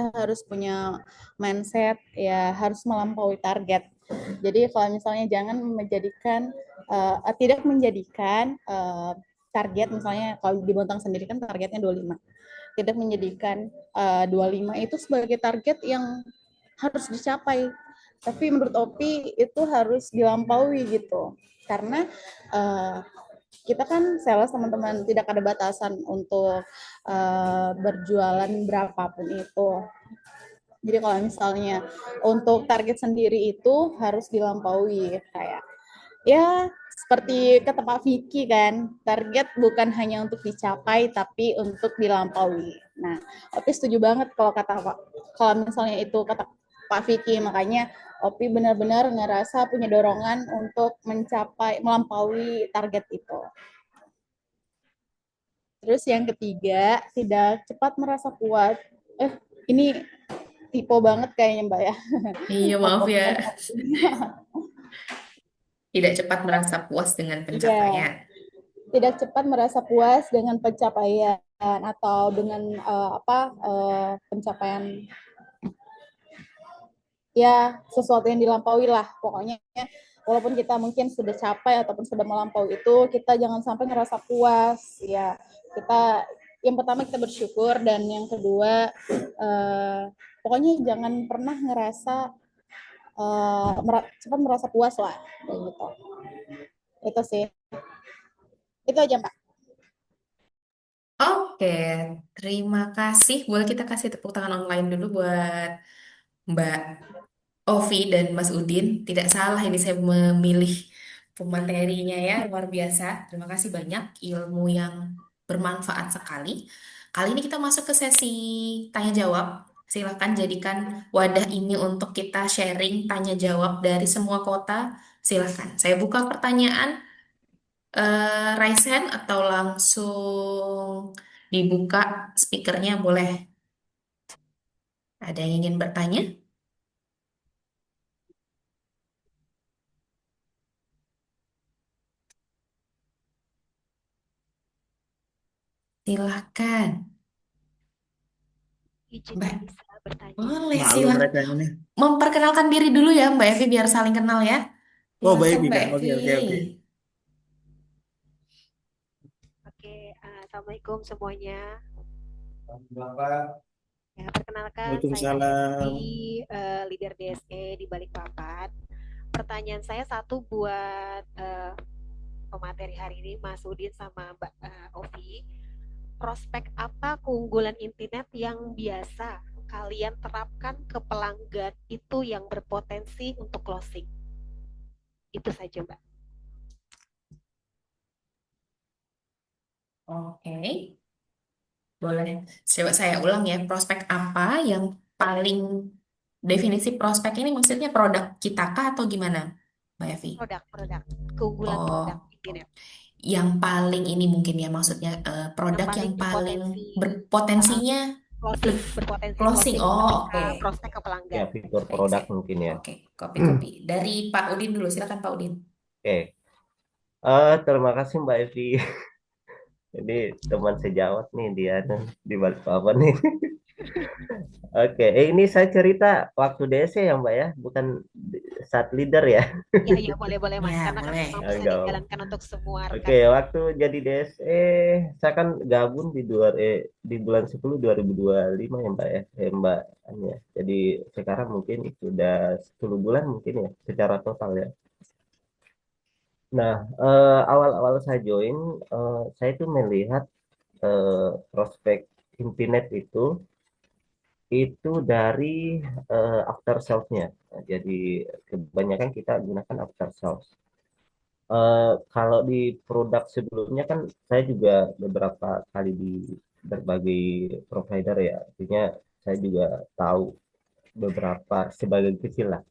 harus punya mindset ya, harus melampaui target. Jadi kalau misalnya tidak menjadikan target, misalnya kalau di Bontang sendiri kan targetnya 25. Tidak menjadikan 25 itu sebagai target yang harus dicapai. Tapi menurut Opi itu harus dilampaui gitu. Karena kita kan sales teman-teman, tidak ada batasan untuk berjualan berapapun itu. Jadi kalau misalnya untuk target sendiri itu harus dilampaui, kayak ya seperti kata Pak Vicky kan, target bukan hanya untuk dicapai tapi untuk dilampaui. Nah, Opi setuju banget kalau misalnya itu kata Pak Vicky, makanya Opi benar-benar ngerasa punya dorongan untuk melampaui target itu. Terus yang ketiga, tidak cepat merasa puas. Ini tipe banget kayaknya Mbak ya. Iya, maaf ya. Tidak cepat merasa puas dengan pencapaian. Tidak cepat merasa puas dengan pencapaian atau dengan pencapaian. ya sesuatu yang dilampaui lah pokoknya. Walaupun kita mungkin sudah capek ataupun sudah melampaui itu, kita jangan sampai ngerasa puas ya. Kita yang pertama kita bersyukur, dan yang kedua pokoknya jangan pernah ngerasa cepat merasa puas lah kayak gitu. Itu sih, itu aja Mbak. Oke, terima kasih. Boleh kita kasih tepuk tangan online dulu buat Mbak Ovi dan Mas Udin. Tidak salah ini saya memilih pematerinya ya, luar biasa. Terima kasih banyak, ilmu yang bermanfaat sekali. Kali ini kita masuk ke sesi tanya jawab. Silakan jadikan wadah ini untuk kita sharing tanya jawab dari semua kota. Silakan. Saya buka pertanyaan, raise hand atau langsung dibuka speakernya boleh. Ada yang ingin bertanya? Silahkan. Mbak, Izin bisa bertanya. boleh Malu silakan. mereka ini. Memperkenalkan diri dulu ya Mbak Evi biar saling kenal ya. Oh baik Silakan Mbak Ika. Evi. Oke oke oke. Oke, Assalamualaikum semuanya. Bapak. Ya, perkenalkan saya Waalaikumsalam. Evi, leader DSE di Balikpapan. Pertanyaan saya satu buat pemateri hari ini, Mas Udin sama Mbak Ovi. Prospek apa keunggulan internet yang biasa kalian terapkan ke pelanggan itu yang berpotensi untuk closing? Itu saja, Mbak. Oke, boleh. Coba saya ulang ya. Prospek apa yang paling definisi prospek ini maksudnya produk kita kah atau gimana, Mbak Evi? Produk, keunggulan produk Oh, internet yang paling ini mungkin ya maksudnya yang produk yang paling paling berpotensi berpotensinya berpotensi closing. closing Oh, ketika oke. prospek ke Ya, pelanggan. fitur Baik, produk saya. mungkin ya. Oke, kopi-kopi. Dari Pak Udin dulu, silakan Pak Udin. Oke. Terima kasih Mbak Evi. Jadi teman sejawat nih dia di Balikpapan nih. Oke, ini saya cerita waktu DC ya Mbak ya, bukan saat leader ya. Ya, ya boleh Mas, Ya, karena kan boleh. memang bisa Enggak. dijalankan untuk semua Oke, rekan. waktu jadi DSE, saya kan gabung di bulan 10 2025 ya Mbak ya, Mbak Anya. Jadi sekarang mungkin sudah 10 bulan mungkin ya, secara total ya. Nah, awal-awal saya join, saya itu melihat prospek internet itu dari after sales-nya. Nah, jadi kebanyakan kita gunakan after sales. Kalau di produk sebelumnya kan saya juga beberapa kali di berbagai provider ya, artinya saya juga tahu beberapa sebagian kecil lah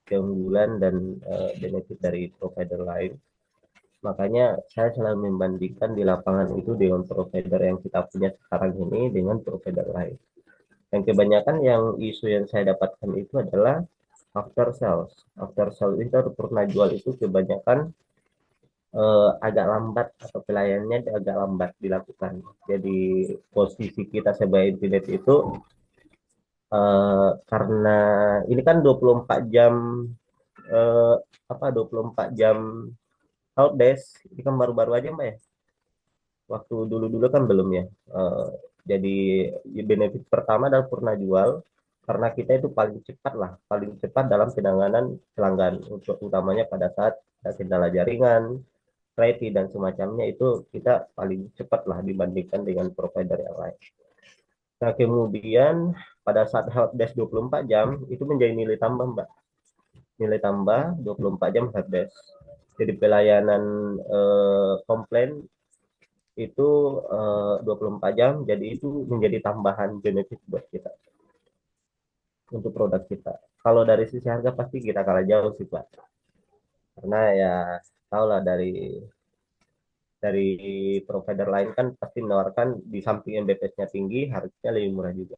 keunggulan dan benefit dari provider lain. Makanya saya selalu membandingkan di lapangan itu dengan provider yang kita punya sekarang ini dengan provider lain. Dan kebanyakan yang isu yang saya dapatkan itu adalah after sales. After sales itu pernah jual itu kebanyakan agak lambat atau pelayanannya agak lambat dilakukan. Jadi posisi kita sebagai internet itu karena ini kan 24 jam eh, 24 jam helpdesk ini kan baru-baru aja Mbak ya. Waktu dulu-dulu kan belum ya. Jadi benefit pertama adalah purna jual karena kita itu paling cepat lah, paling cepat dalam penanganan pelanggan untuk utamanya pada saat ada kendala jaringan, rate dan semacamnya itu kita paling cepat lah dibandingkan dengan provider yang lain. Nah, kemudian pada saat helpdesk 24 jam itu menjadi nilai tambah, Mbak. Nilai tambah 24 jam helpdesk. Jadi pelayanan komplain itu 24 jam, jadi itu menjadi tambahan benefit buat kita untuk produk kita. Kalau dari sisi harga pasti kita kalah jauh sih, Pak. Karena ya tahulah dari provider lain kan pasti menawarkan di samping MBPS-nya tinggi, harganya lebih murah juga.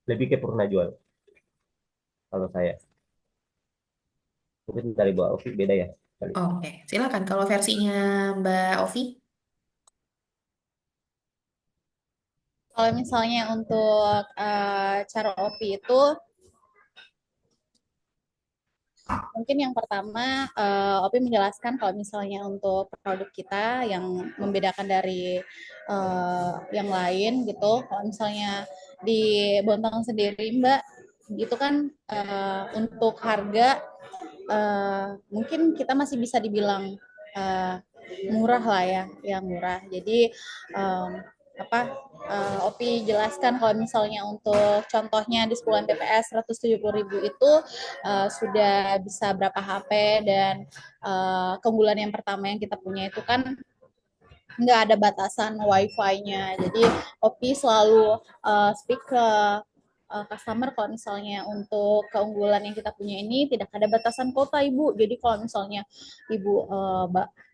Lebih ke purna jual kalau saya. Mungkin dari Mbak Ovi beda ya. Kali. Oke, silakan kalau versinya Mbak Ovi. Kalau misalnya untuk cara OP itu Mungkin yang pertama, Opi menjelaskan kalau misalnya untuk produk kita yang membedakan dari yang lain gitu, kalau misalnya di Bontang sendiri Mbak, gitu kan untuk harga mungkin kita masih bisa dibilang uh, murah lah ya, yang murah. Jadi um, apa Opi jelaskan kalau misalnya untuk contohnya di 10 PPS 170.000 itu sudah bisa berapa HP dan keunggulan yang pertama yang kita punya itu kan nggak ada batasan wifi-nya. Jadi Opi selalu speak ke customer kalau misalnya untuk keunggulan yang kita punya ini tidak ada batasan kota Ibu. Jadi kalau misalnya Ibu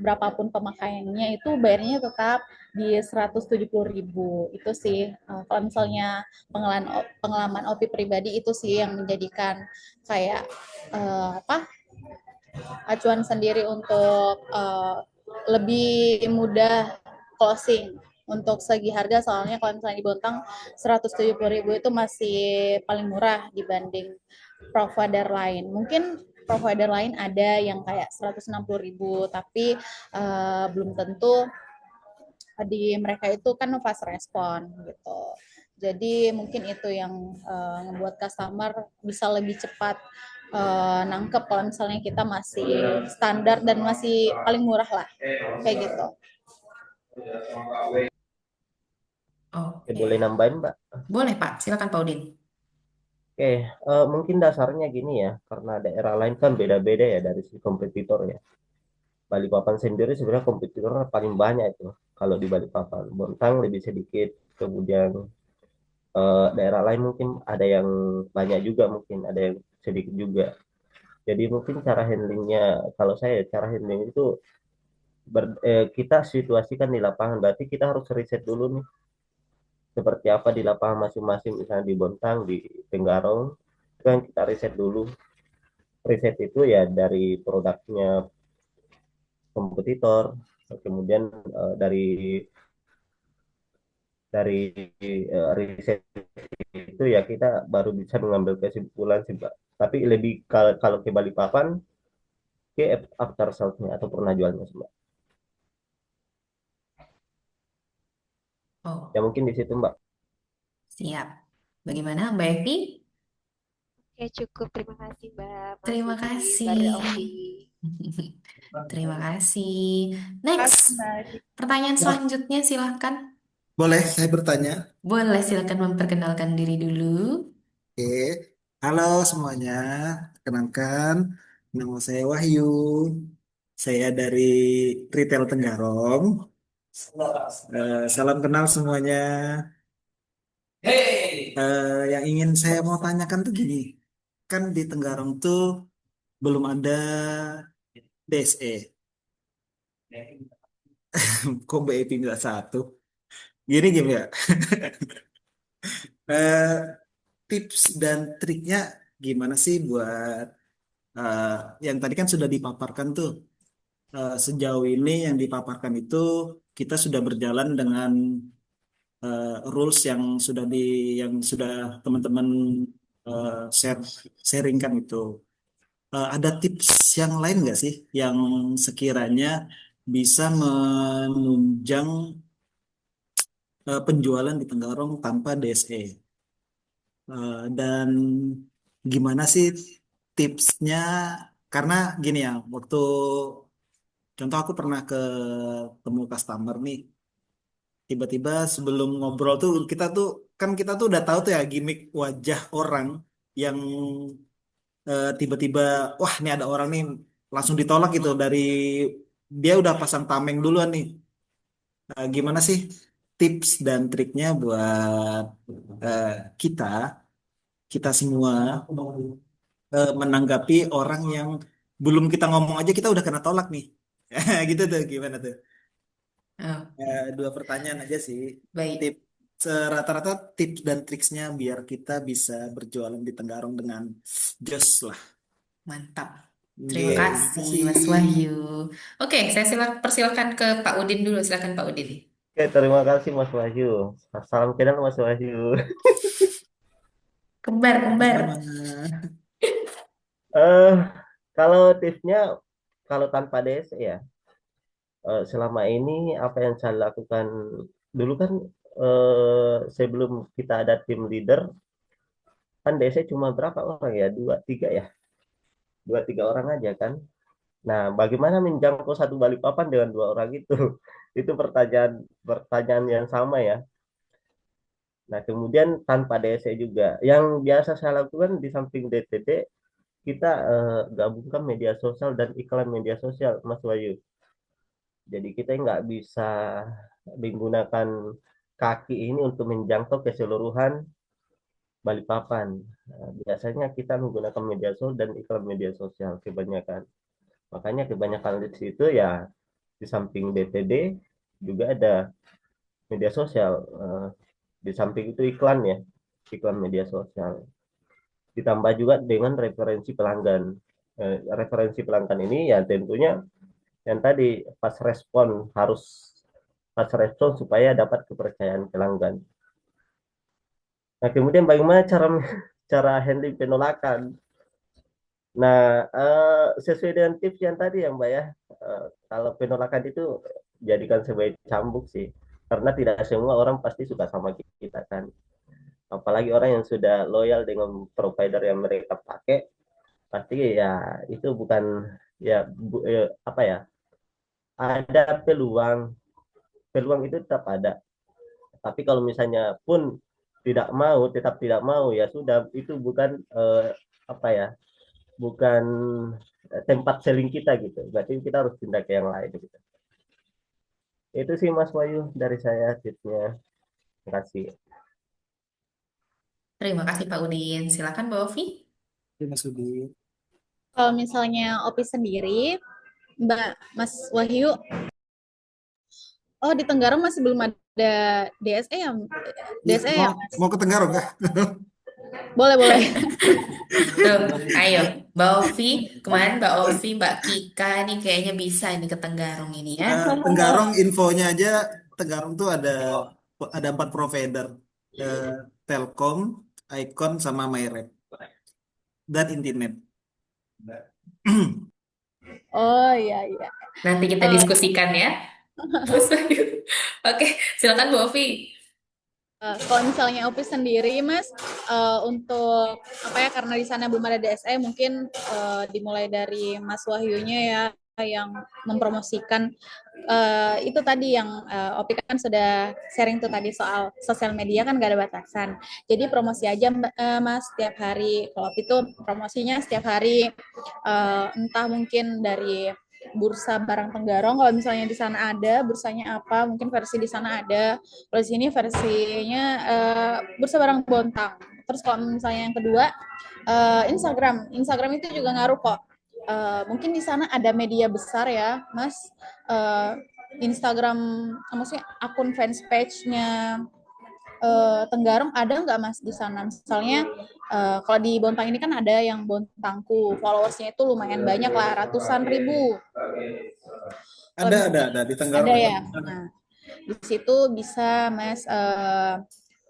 berapapun pemakaiannya itu bayarnya tetap di 170.000 itu sih. Kalau misalnya pengalaman Opi pribadi itu sih yang menjadikan kayak apa acuan sendiri untuk lebih mudah closing untuk segi harga. Soalnya kalau misalnya di Bontang 170.000 itu masih paling murah dibanding provider lain. Mungkin provider lain ada yang kayak 160.000 tapi belum tentu di mereka itu kan fast respon gitu. Jadi mungkin itu yang membuat customer bisa lebih cepat nangkep kalau misalnya kita masih standar dan masih paling murah lah kayak gitu. Oke. Boleh nambahin, Mbak? Boleh Pak, silakan Pak Udin. Oke, mungkin dasarnya gini ya, karena daerah lain kan beda-beda ya dari si kompetitor ya. Balikpapan sendiri sebenarnya kompetitornya paling banyak itu. Kalau di Balikpapan, Bontang lebih sedikit, kemudian daerah lain mungkin ada yang banyak juga, mungkin ada yang sedikit juga. Jadi mungkin cara handlingnya, kalau saya cara handling itu kita situasikan di lapangan, berarti kita harus riset dulu nih seperti apa di lapangan masing-masing, misalnya di Bontang, di Tenggarong, itu kan kita riset dulu. Riset itu ya dari produknya kompetitor, kemudian dari riset itu ya kita baru bisa mengambil kesimpulan sih Mbak. Tapi lebih kalau ke Balikpapan, ke after sales-nya atau pernah jualnya sih Mbak. Oh, Ya mungkin di situ Mbak. siap. Bagaimana Mbak Evi? Oke, cukup. Terima kasih Mbak Terima Masudin, Mbak kasih. Ovi. Terima kasih. Next, pertanyaan Nah, selanjutnya silahkan. boleh saya bertanya? Boleh silakan memperkenalkan diri dulu. Oke. Halo semuanya. Kenalkan, nama saya Wahyu. Saya dari Retail Tenggarong. Salam kenal semuanya. Yang ingin saya mau tanyakan tuh gini. Kan di Tenggarong tuh belum ada DSE. Kok BIP nggak satu? Gini gini ya. Eh, Tips dan triknya gimana sih buat eh, yang tadi kan sudah dipaparkan tuh. Sejauh ini yang dipaparkan itu kita sudah berjalan dengan rules yang sudah teman-teman eh, share sharingkan itu. Ada tips yang lain nggak sih yang sekiranya bisa menunjang penjualan di Tenggarong tanpa DSE? Dan gimana sih tipsnya? Karena gini ya, waktu contoh aku pernah ketemu customer nih, tiba-tiba sebelum ngobrol tuh kita tuh udah tahu tuh ya gimmick wajah orang yang tiba-tiba wah ini ada orang nih langsung ditolak gitu dari dia udah pasang tameng duluan nih. Gimana sih tips dan triknya buat eh, kita kita semua menanggapi orang yang belum kita ngomong aja kita udah kena tolak nih. Gitu tuh gimana tuh? Oh, Dua pertanyaan aja sih. baik, Tips rata-rata tips dan triksnya biar kita bisa berjualan di Tenggarong dengan jos lah. mantap. Terima Oke, kasih makasih. Mas Wahyu. Oke, saya persilakan ke Pak Udin dulu. Silakan Pak Udin. Oke, terima kasih Mas Wahyu. Salam kenal Mas Wahyu. Kembar, Sama-sama. kembar. Kalau tipsnya, kalau tanpa DC ya, selama ini apa yang saya lakukan dulu kan, sebelum kita ada tim leader, kan DC cuma berapa orang ya? Dua tiga orang aja kan. Nah, bagaimana menjangkau satu Balikpapan dengan dua orang itu? Itu pertanyaan pertanyaan yang sama ya. Nah, kemudian tanpa DC juga. Yang biasa saya lakukan di samping DTD, kita gabungkan media sosial dan iklan media sosial, Mas Wahyu. Jadi kita nggak bisa menggunakan kaki ini untuk menjangkau keseluruhan Balikpapan. Nah, biasanya kita menggunakan media sosial dan iklan media sosial kebanyakan. Makanya kebanyakan di situ ya, di samping DTD juga ada media sosial. Di samping itu iklan ya, iklan media sosial. Ditambah juga dengan referensi pelanggan. Referensi pelanggan ini ya tentunya yang tadi harus pas respon supaya dapat kepercayaan pelanggan. Nah, kemudian bagaimana cara cara handling penolakan? Nah, sesuai dengan tips yang tadi ya Mbak ya, kalau penolakan itu jadikan sebagai cambuk sih, karena tidak semua orang pasti suka sama kita kan. Apalagi orang yang sudah loyal dengan provider yang mereka pakai, pasti ya itu bukan ya apa ya, ada peluang, peluang itu tetap ada. Tapi kalau misalnya pun tetap tidak mau, ya sudah, itu bukan apa ya, bukan tempat selling kita gitu. Berarti kita harus pindah ke yang lain gitu. Itu sih Mas Wahyu dari saya tipsnya. Terima kasih. Terima kasih Pak Udin. Silakan Mbak Ovi. Terima kasih. Kalau misalnya Opi sendiri, Mas Wahyu, oh di Tenggarong masih belum ada DSE ya? DSE ya, Mas? Mau ke Tenggarong kah? Boleh, boleh. Tuh, ayo Mbak Ovi. Kemarin Mbak Ovi, Mbak Kika nih kayaknya bisa ini ke Tenggarong ini ya. Tenggarong infonya aja, Tenggarong tuh ada 4 provider. Telkom, Icon, sama MyRed. Dan Intinet. Oh iya, iya. Nanti kita diskusikan ya. Mas Wahyu. Oke, silakan Bu Ovi. Kalau misalnya Opi sendiri, Mas, untuk apa ya, karena di sana belum ada DSE, mungkin dimulai dari Mas Wahyunya ya, yang mempromosikan itu tadi yang Opi kan sudah sharing tuh tadi soal sosial media kan gak ada batasan. Jadi promosi aja Mas setiap hari. Kalau Opi tuh promosinya setiap hari, entah mungkin dari bursa barang Tenggarong, kalau misalnya di sana ada bursanya apa, mungkin versi di sana ada. Kalau di sini versinya bursa barang Bontang. Terus kalau misalnya yang kedua Instagram itu juga ngaruh kok. Mungkin di sana ada media besar ya, Mas. Instagram, maksudnya akun fans page-nya Tenggarong ada nggak Mas di sana? Misalnya kalau di Bontang ini kan ada yang Bontangku, followersnya itu lumayan banyak lah, ratusan ribu. Ada di Tenggarong. Ada ya. Nah, di situ bisa Mas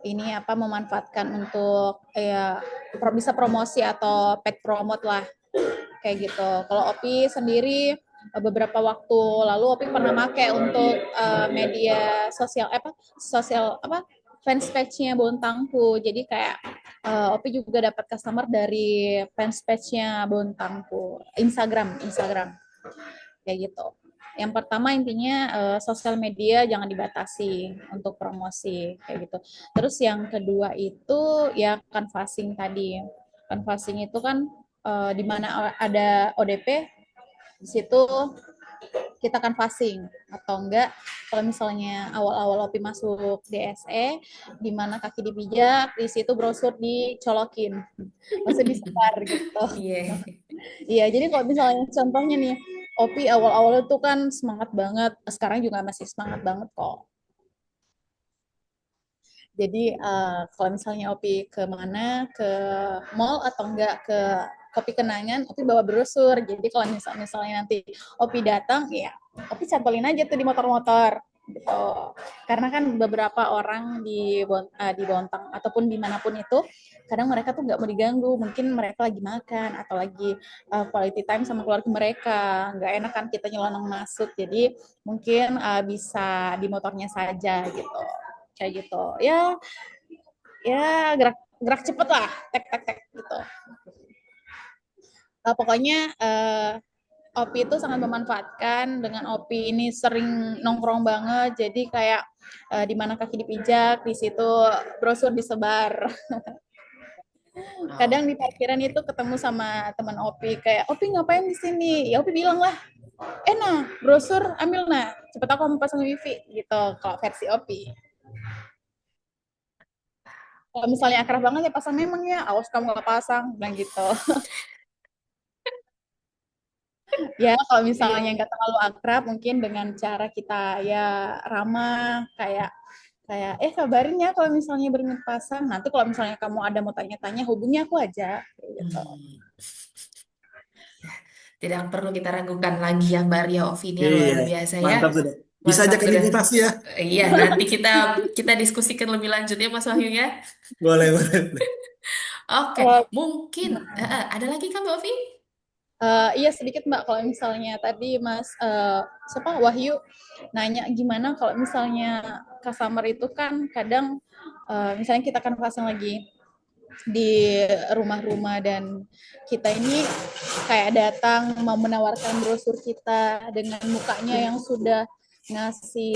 ini apa, memanfaatkan untuk ya bisa promosi atau paid promote lah kayak gitu. Kalau Opi sendiri beberapa waktu lalu Opi pernah pakai untuk media sosial fans page-nya Bontangku. Jadi kayak Opi juga dapat customer dari fans page-nya Bontangku. Instagram kayak gitu. Yang pertama intinya sosial media jangan dibatasi untuk promosi kayak gitu. Terus yang kedua itu ya canvassing tadi. Canvassing itu kan di mana ada ODP, di situ kita canvassing, atau enggak kalau misalnya awal-awal Opi masuk DSE di mana kaki dipijak, di situ brosur dicolokin, maksudnya disebar gitu. Iya. Iya, jadi kalau misalnya contohnya nih, Opi awal-awal itu kan semangat banget, sekarang juga masih semangat banget kok. Jadi kalau misalnya Opi kemana, ke mall atau enggak ke Kopi Kenangan, Opi bawa brosur. Jadi kalau misalnya nanti Opi datang, ya Opi cantolin aja tuh di motor-motor. gitu. Karena kan beberapa orang di Bontang ataupun dimanapun itu, kadang mereka tuh nggak mau diganggu, mungkin mereka lagi makan atau lagi quality time sama keluarga mereka, nggak enak kan kita nyelonong masuk, jadi mungkin bisa di motornya saja gitu, kayak gitu. Ya, ya gerak gerak cepet lah, tek tek tek gitu. Pokoknya Opi itu sangat memanfaatkan. Dengan Opi ini sering nongkrong banget, jadi kayak di mana kaki dipijak, di situ brosur disebar. Kadang di parkiran itu ketemu sama teman Opi, kayak Opi ngapain di sini? Ya Opi bilang lah, nah brosur ambil nah, cepet aku mau pasang wifi gitu. Kalau versi Opi. Kalau misalnya akrab banget ya pasang memang ya, awas kamu nggak pasang, bilang gitu. Ya, kalau misalnya nggak terlalu akrab, mungkin dengan cara kita ya ramah, kayak kayak kabarin ya kalau misalnya berminat pasang. Nanti kalau misalnya kamu ada mau tanya-tanya, hubungi aku aja, kayak gitu. Tidak perlu kita ragukan lagi ya Mbak Ria Ovinia Iya, luar biasa ya. mantap sudah. Bisa Mantap ajakan sudah. invitasi ya. Iya, nanti kita kita diskusikan lebih lanjut ya Mas Wahyu ya. Boleh, boleh. Oke, Oh, mungkin ada lagi kan Mbak Ovi? iya sedikit Mbak, kalau misalnya tadi Mas siapa Wahyu nanya gimana kalau misalnya customer itu kan kadang misalnya kita kan pasang lagi di rumah-rumah dan kita ini kayak datang mau menawarkan brosur kita dengan mukanya yang sudah ngasih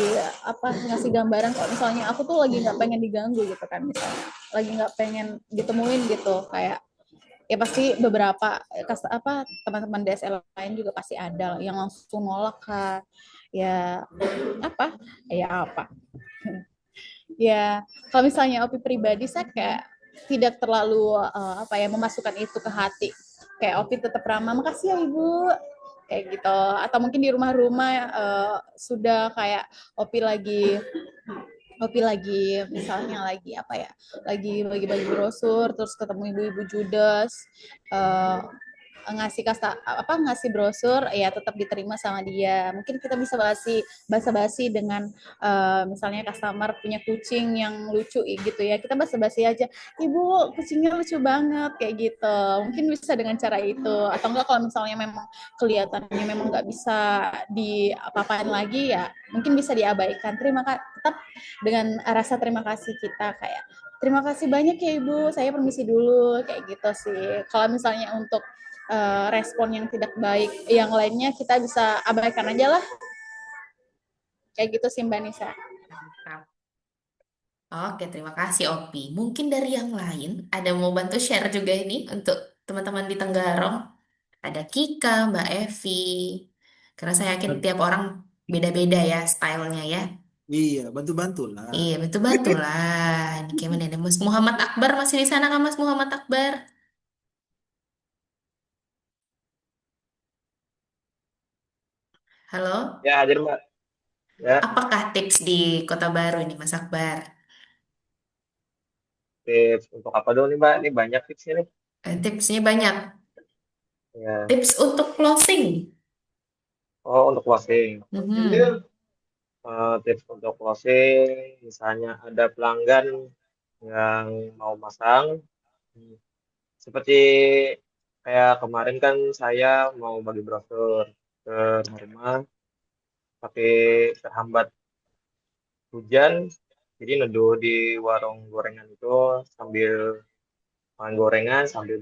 ngasih gambaran kalau misalnya aku tuh lagi nggak pengen diganggu gitu kan, misalnya lagi nggak pengen ditemuin gitu, kayak ya pasti beberapa teman-teman DSL lain juga pasti ada yang langsung nolak kan, ya apa apa ya. Kalau misalnya Opi pribadi saya kayak tidak terlalu memasukkan itu ke hati, kayak Opi tetap ramah, makasih ya ibu, kayak gitu. Atau mungkin di rumah-rumah sudah kayak Opi lagi misalnya lagi bagi-bagi brosur, terus ketemu ibu-ibu judes, eh, ngasih brosur, ya tetap diterima sama dia. Mungkin kita bisa basa-basi dengan misalnya customer punya kucing yang lucu gitu ya, kita basa-basi aja, ibu kucingnya lucu banget, kayak gitu. Mungkin bisa dengan cara itu. Atau enggak kalau misalnya memang kelihatannya memang nggak bisa diapa-apain lagi, ya mungkin bisa diabaikan. Tetap dengan rasa terima kasih kita, kayak terima kasih banyak ya ibu, saya permisi dulu, kayak gitu sih. Kalau misalnya untuk respon yang tidak baik yang lainnya, kita bisa abaikan aja lah, kayak gitu sih Mbak Nisa. Oke, terima kasih Opi. Mungkin dari yang lain ada mau bantu share juga ini untuk teman-teman di Tenggarong. Ada Kika, Mbak Evi. Karena saya yakin tiap orang beda-beda ya stylenya ya. Iya, bantu-bantu lah. Iya, betul-betul lah. Ini gimana nih? Mas Muhammad Akbar masih di sana kan Mas Muhammad Akbar? Halo? Ya, hadir Mbak. Ya, Apakah tips di Kota Baru ini Mas Akbar? tips untuk apa dulu nih Mbak? Ini banyak tipsnya nih. Tipsnya banyak. Ya. Tips untuk closing. Oh, untuk closing. Mhm. Tips untuk closing, misalnya ada pelanggan yang mau masang, seperti kayak kemarin kan saya mau bagi brosur ke rumah, tapi terhambat hujan, jadi neduh di warung gorengan itu sambil makan gorengan, sambil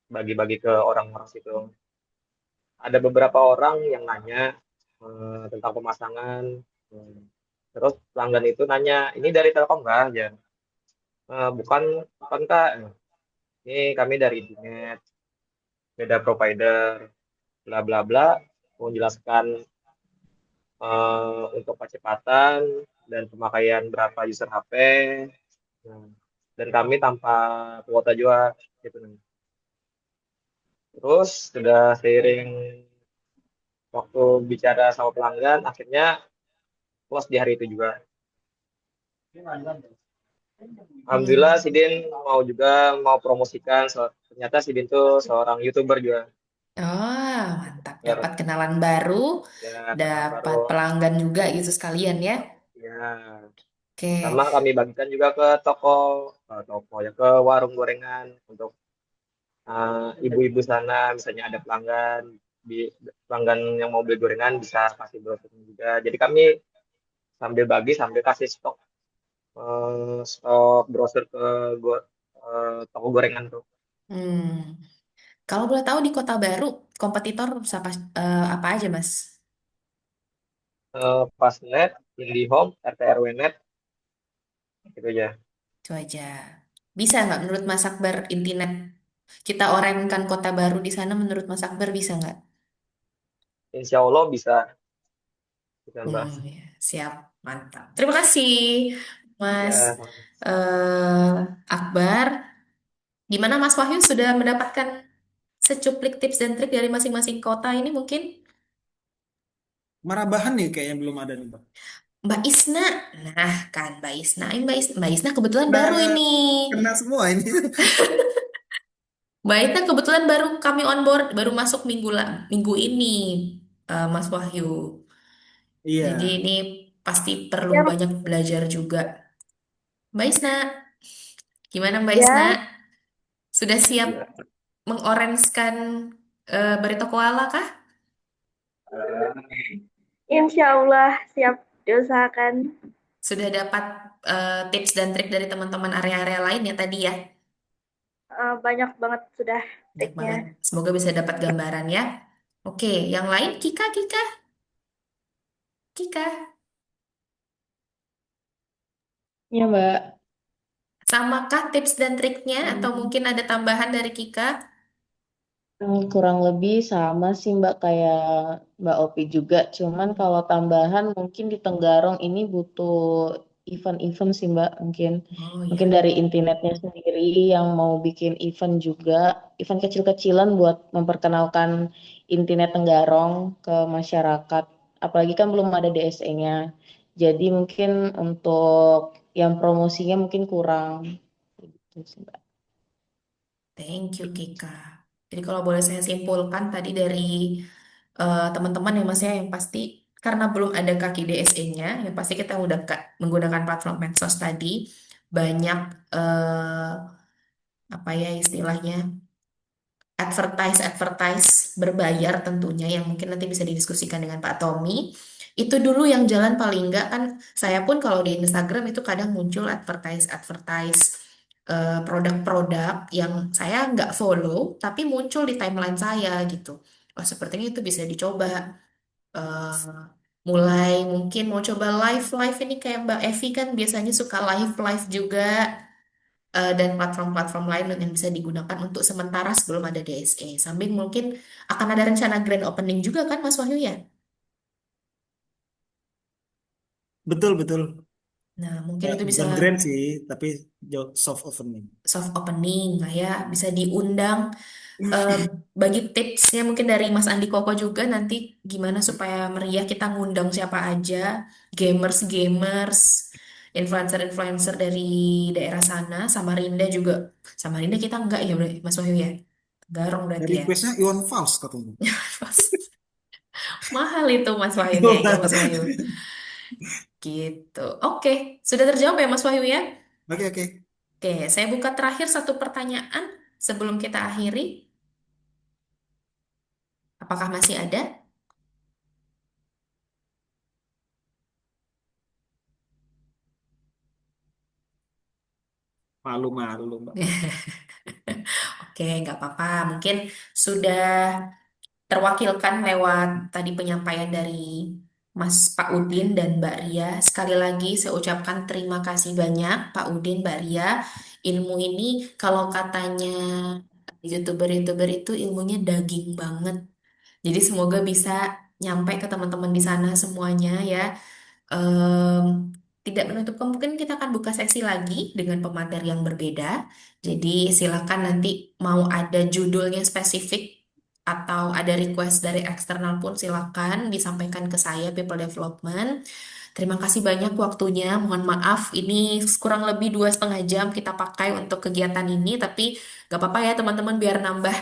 bagi-bagi ke orang-orang situ. Ada beberapa orang yang nanya tentang pemasangan. Hmm. Terus pelanggan itu nanya, ini dari Telkom kah? Ya, bukan, bukan Kak. Ini kami dari Internet, beda provider, bla bla bla. Menjelaskan untuk kecepatan dan pemakaian berapa user HP. Nah, dan kami tanpa kuota juga gitu. Terus sudah seiring waktu bicara sama pelanggan, akhirnya close di hari itu juga. Alhamdulillah Sidin mau promosikan, ternyata Sidin tuh seorang YouTuber juga. Oh, mantap. biar Dapat kenalan baru, ya kenal baru. dapat pelanggan juga gitu sekalian ya. Ya, Oke. sama kami bagikan juga ke toko ya ke warung gorengan untuk ibu-ibu sana, misalnya ada pelanggan yang mau beli gorengan bisa kasih brosur juga. Jadi kami sambil bagi sambil kasih stok brosur ke toko gorengan tuh. Hmm. Kalau boleh tahu di Kota Baru, kompetitor apa aja, Mas? Pasnet, IndiHome, RT RW Net, gitu aja. Itu aja. Bisa nggak menurut Mas Akbar Intinet? Kita orenkan Kota Baru di sana menurut Mas Akbar bisa nggak? Insya Allah bisa, Hmm, Mbak. ya. Siap, mantap. Terima kasih, Mas Ya, eh, Akbar. Gimana Mas Wahyu sudah mendapatkan secuplik tips dan trik dari masing-masing kota ini mungkin? Marabahan nih kayaknya belum ada nih, Mbak. Mbak Isna, nah kan Mbak Isna kebetulan Kena baru ini. kena semua ini. Mbak Isna kebetulan baru kami on board, baru masuk minggu ini, Mas Wahyu. Jadi Iya. ini pasti perlu Ya, banyak belajar juga. Mbak Isna, gimana Mbak Isna? ya, Sudah siap ya. mengorenskan Barito Koala kah? insya Allah siap diusahakan. Sudah dapat tips dan trik dari teman-teman area-area lain ya tadi ya? Banyak banget sudah Banyak triknya. banget. Semoga bisa dapat gambaran ya. Oke, yang lain Kika. Ya, Mbak. Samakah tips dan triknya atau Hmm, mungkin ada tambahan dari Kika? Kurang lebih sama sih Mbak kayak Mbak Opi juga. Cuman kalau tambahan mungkin di Tenggarong ini butuh event-event sih Mbak. Mungkin Oh mungkin ya, dari internetnya sendiri yang mau bikin event juga, event kecil-kecilan buat memperkenalkan internet Tenggarong ke masyarakat. Apalagi kan belum ada DSE-nya. Jadi mungkin untuk yang promosinya mungkin kurang. Gitu sih, Mbak. thank you Kika. Jadi kalau boleh saya simpulkan tadi dari teman-teman ya Mas ya, yang pasti karena belum ada kaki DSE-nya, yang pasti kita udah menggunakan platform medsos tadi, banyak apa ya istilahnya advertise berbayar tentunya yang mungkin nanti bisa didiskusikan dengan Pak Tommy. Itu dulu yang jalan paling enggak kan saya pun kalau di Instagram itu kadang muncul advertise produk-produk yang saya nggak follow tapi muncul di timeline saya gitu. Oh, sepertinya itu bisa dicoba. Eh, Mulai mungkin mau coba live ini kayak Mbak Evi kan biasanya suka live juga, dan platform-platform lain yang bisa digunakan untuk sementara sebelum ada DSE. Sambil mungkin akan ada rencana grand opening juga kan Mas Wahyu ya? Betul, betul. Nah, mungkin Ya, itu bisa bukan grand sih, tapi soft opening. soft opening lah ya, bisa diundang. eh, Bagi tipsnya mungkin dari Mas Andi Koko juga nanti gimana supaya meriah kita ngundang siapa aja, gamers, influencer-influencer dari daerah sana, Samarinda juga. Samarinda kita enggak ya Mas Wahyu ya? Garong berarti ya. Requestnya Iwan Fals katanya. Mahal itu Mas Wahyu kayaknya Mas Wahyu. Gitu. Oke, sudah terjawab ya Mas Wahyu ya? Oke, oke. Oke, saya buka terakhir satu pertanyaan sebelum kita akhiri. Apakah masih ada? Malu-malu, Mbak. Oke, nggak apa-apa. Mungkin sudah terwakilkan lewat tadi penyampaian dari Mas Pak Udin dan Mbak Ria. Sekali lagi saya ucapkan terima kasih banyak Pak Udin, Mbak Ria. Ilmu ini kalau katanya YouTuber-YouTuber itu ilmunya daging banget. Jadi semoga bisa nyampe ke teman-teman di sana semuanya ya. Em, Tidak menutup kemungkinan kita akan buka sesi lagi dengan pemateri yang berbeda. Jadi silakan nanti mau ada judulnya spesifik atau ada request dari eksternal pun silakan disampaikan ke saya People Development. Terima kasih banyak waktunya. Mohon maaf ini kurang lebih 2,5 jam kita pakai untuk kegiatan ini, tapi gak apa-apa ya teman-teman biar nambah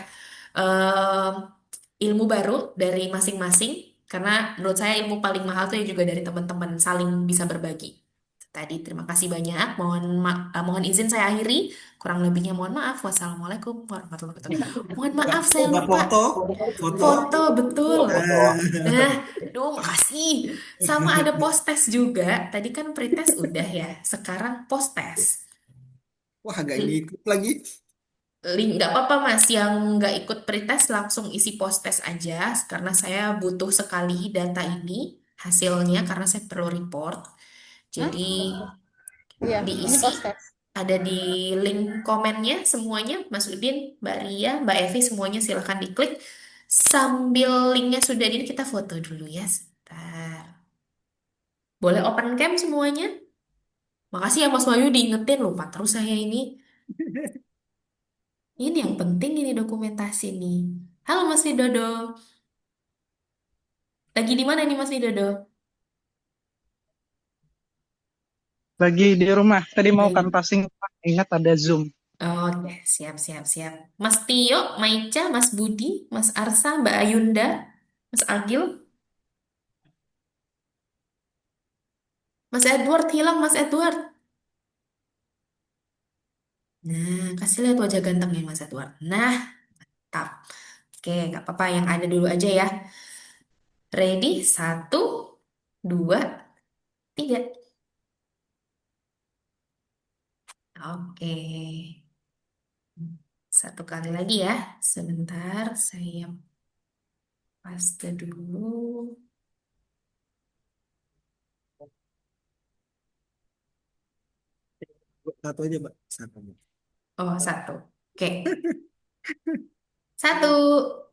ilmu baru dari masing-masing, karena menurut saya ilmu paling mahal tuh ya juga dari teman-teman saling bisa berbagi. Tadi terima kasih banyak. Mohon izin saya akhiri. Kurang lebihnya mohon maaf. Wassalamualaikum warahmatullahi wabarakatuh. Mohon maaf saya Udah lupa foto, foto. foto betul. Nah, Eh, duh makasih. Sama ada post test juga. Tadi kan pretest udah ya. Sekarang post test. Wah, agak ngikut lagi. Link nggak apa-apa Mas, yang nggak ikut pretest langsung isi post test aja karena saya butuh sekali data ini hasilnya karena saya perlu report. Hah? Jadi Iya, ini diisi post test. ada di link komennya semuanya, Mas Udin, Mbak Ria, Mbak Evi semuanya silahkan diklik. Sambil linknya sudah di kita foto dulu ya. Sebentar. Boleh open cam semuanya? Makasih ya Mas Wahyu diingetin lupa terus saya ini. Ini yang penting ini dokumentasi nih. Halo Mas Widodo. Lagi di mana nih Mas Widodo? Lagi di rumah. Tadi mau Lagi. canvassing, ingat ada Zoom. Oke, siap, siap, siap. Mas Tio, Maica, Mas Budi, Mas Arsa, Mbak Ayunda, Mas Agil, Mas Edward hilang, Mas Edward. Nah, kasih lihat wajah gantengnya Mas Edward. Nah, tap. Oke, nggak apa-apa. Yang ada dulu aja ya. Ready? Satu, dua, tiga. Oke. Satu kali lagi ya. Sebentar, saya paste dulu. Satu aja, Mbak. Satu. Oh, satu. Oke. Satu,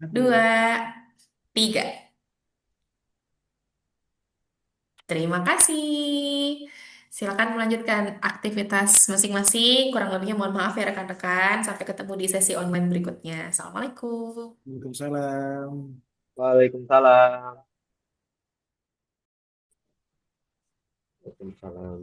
dua, Satu. tiga. Terima kasih. Silakan melanjutkan aktivitas masing-masing. Kurang lebihnya mohon maaf ya rekan-rekan. Sampai ketemu di sesi online berikutnya. Assalamualaikum. Waalaikumsalam. Waalaikumsalam. Waalaikumsalam.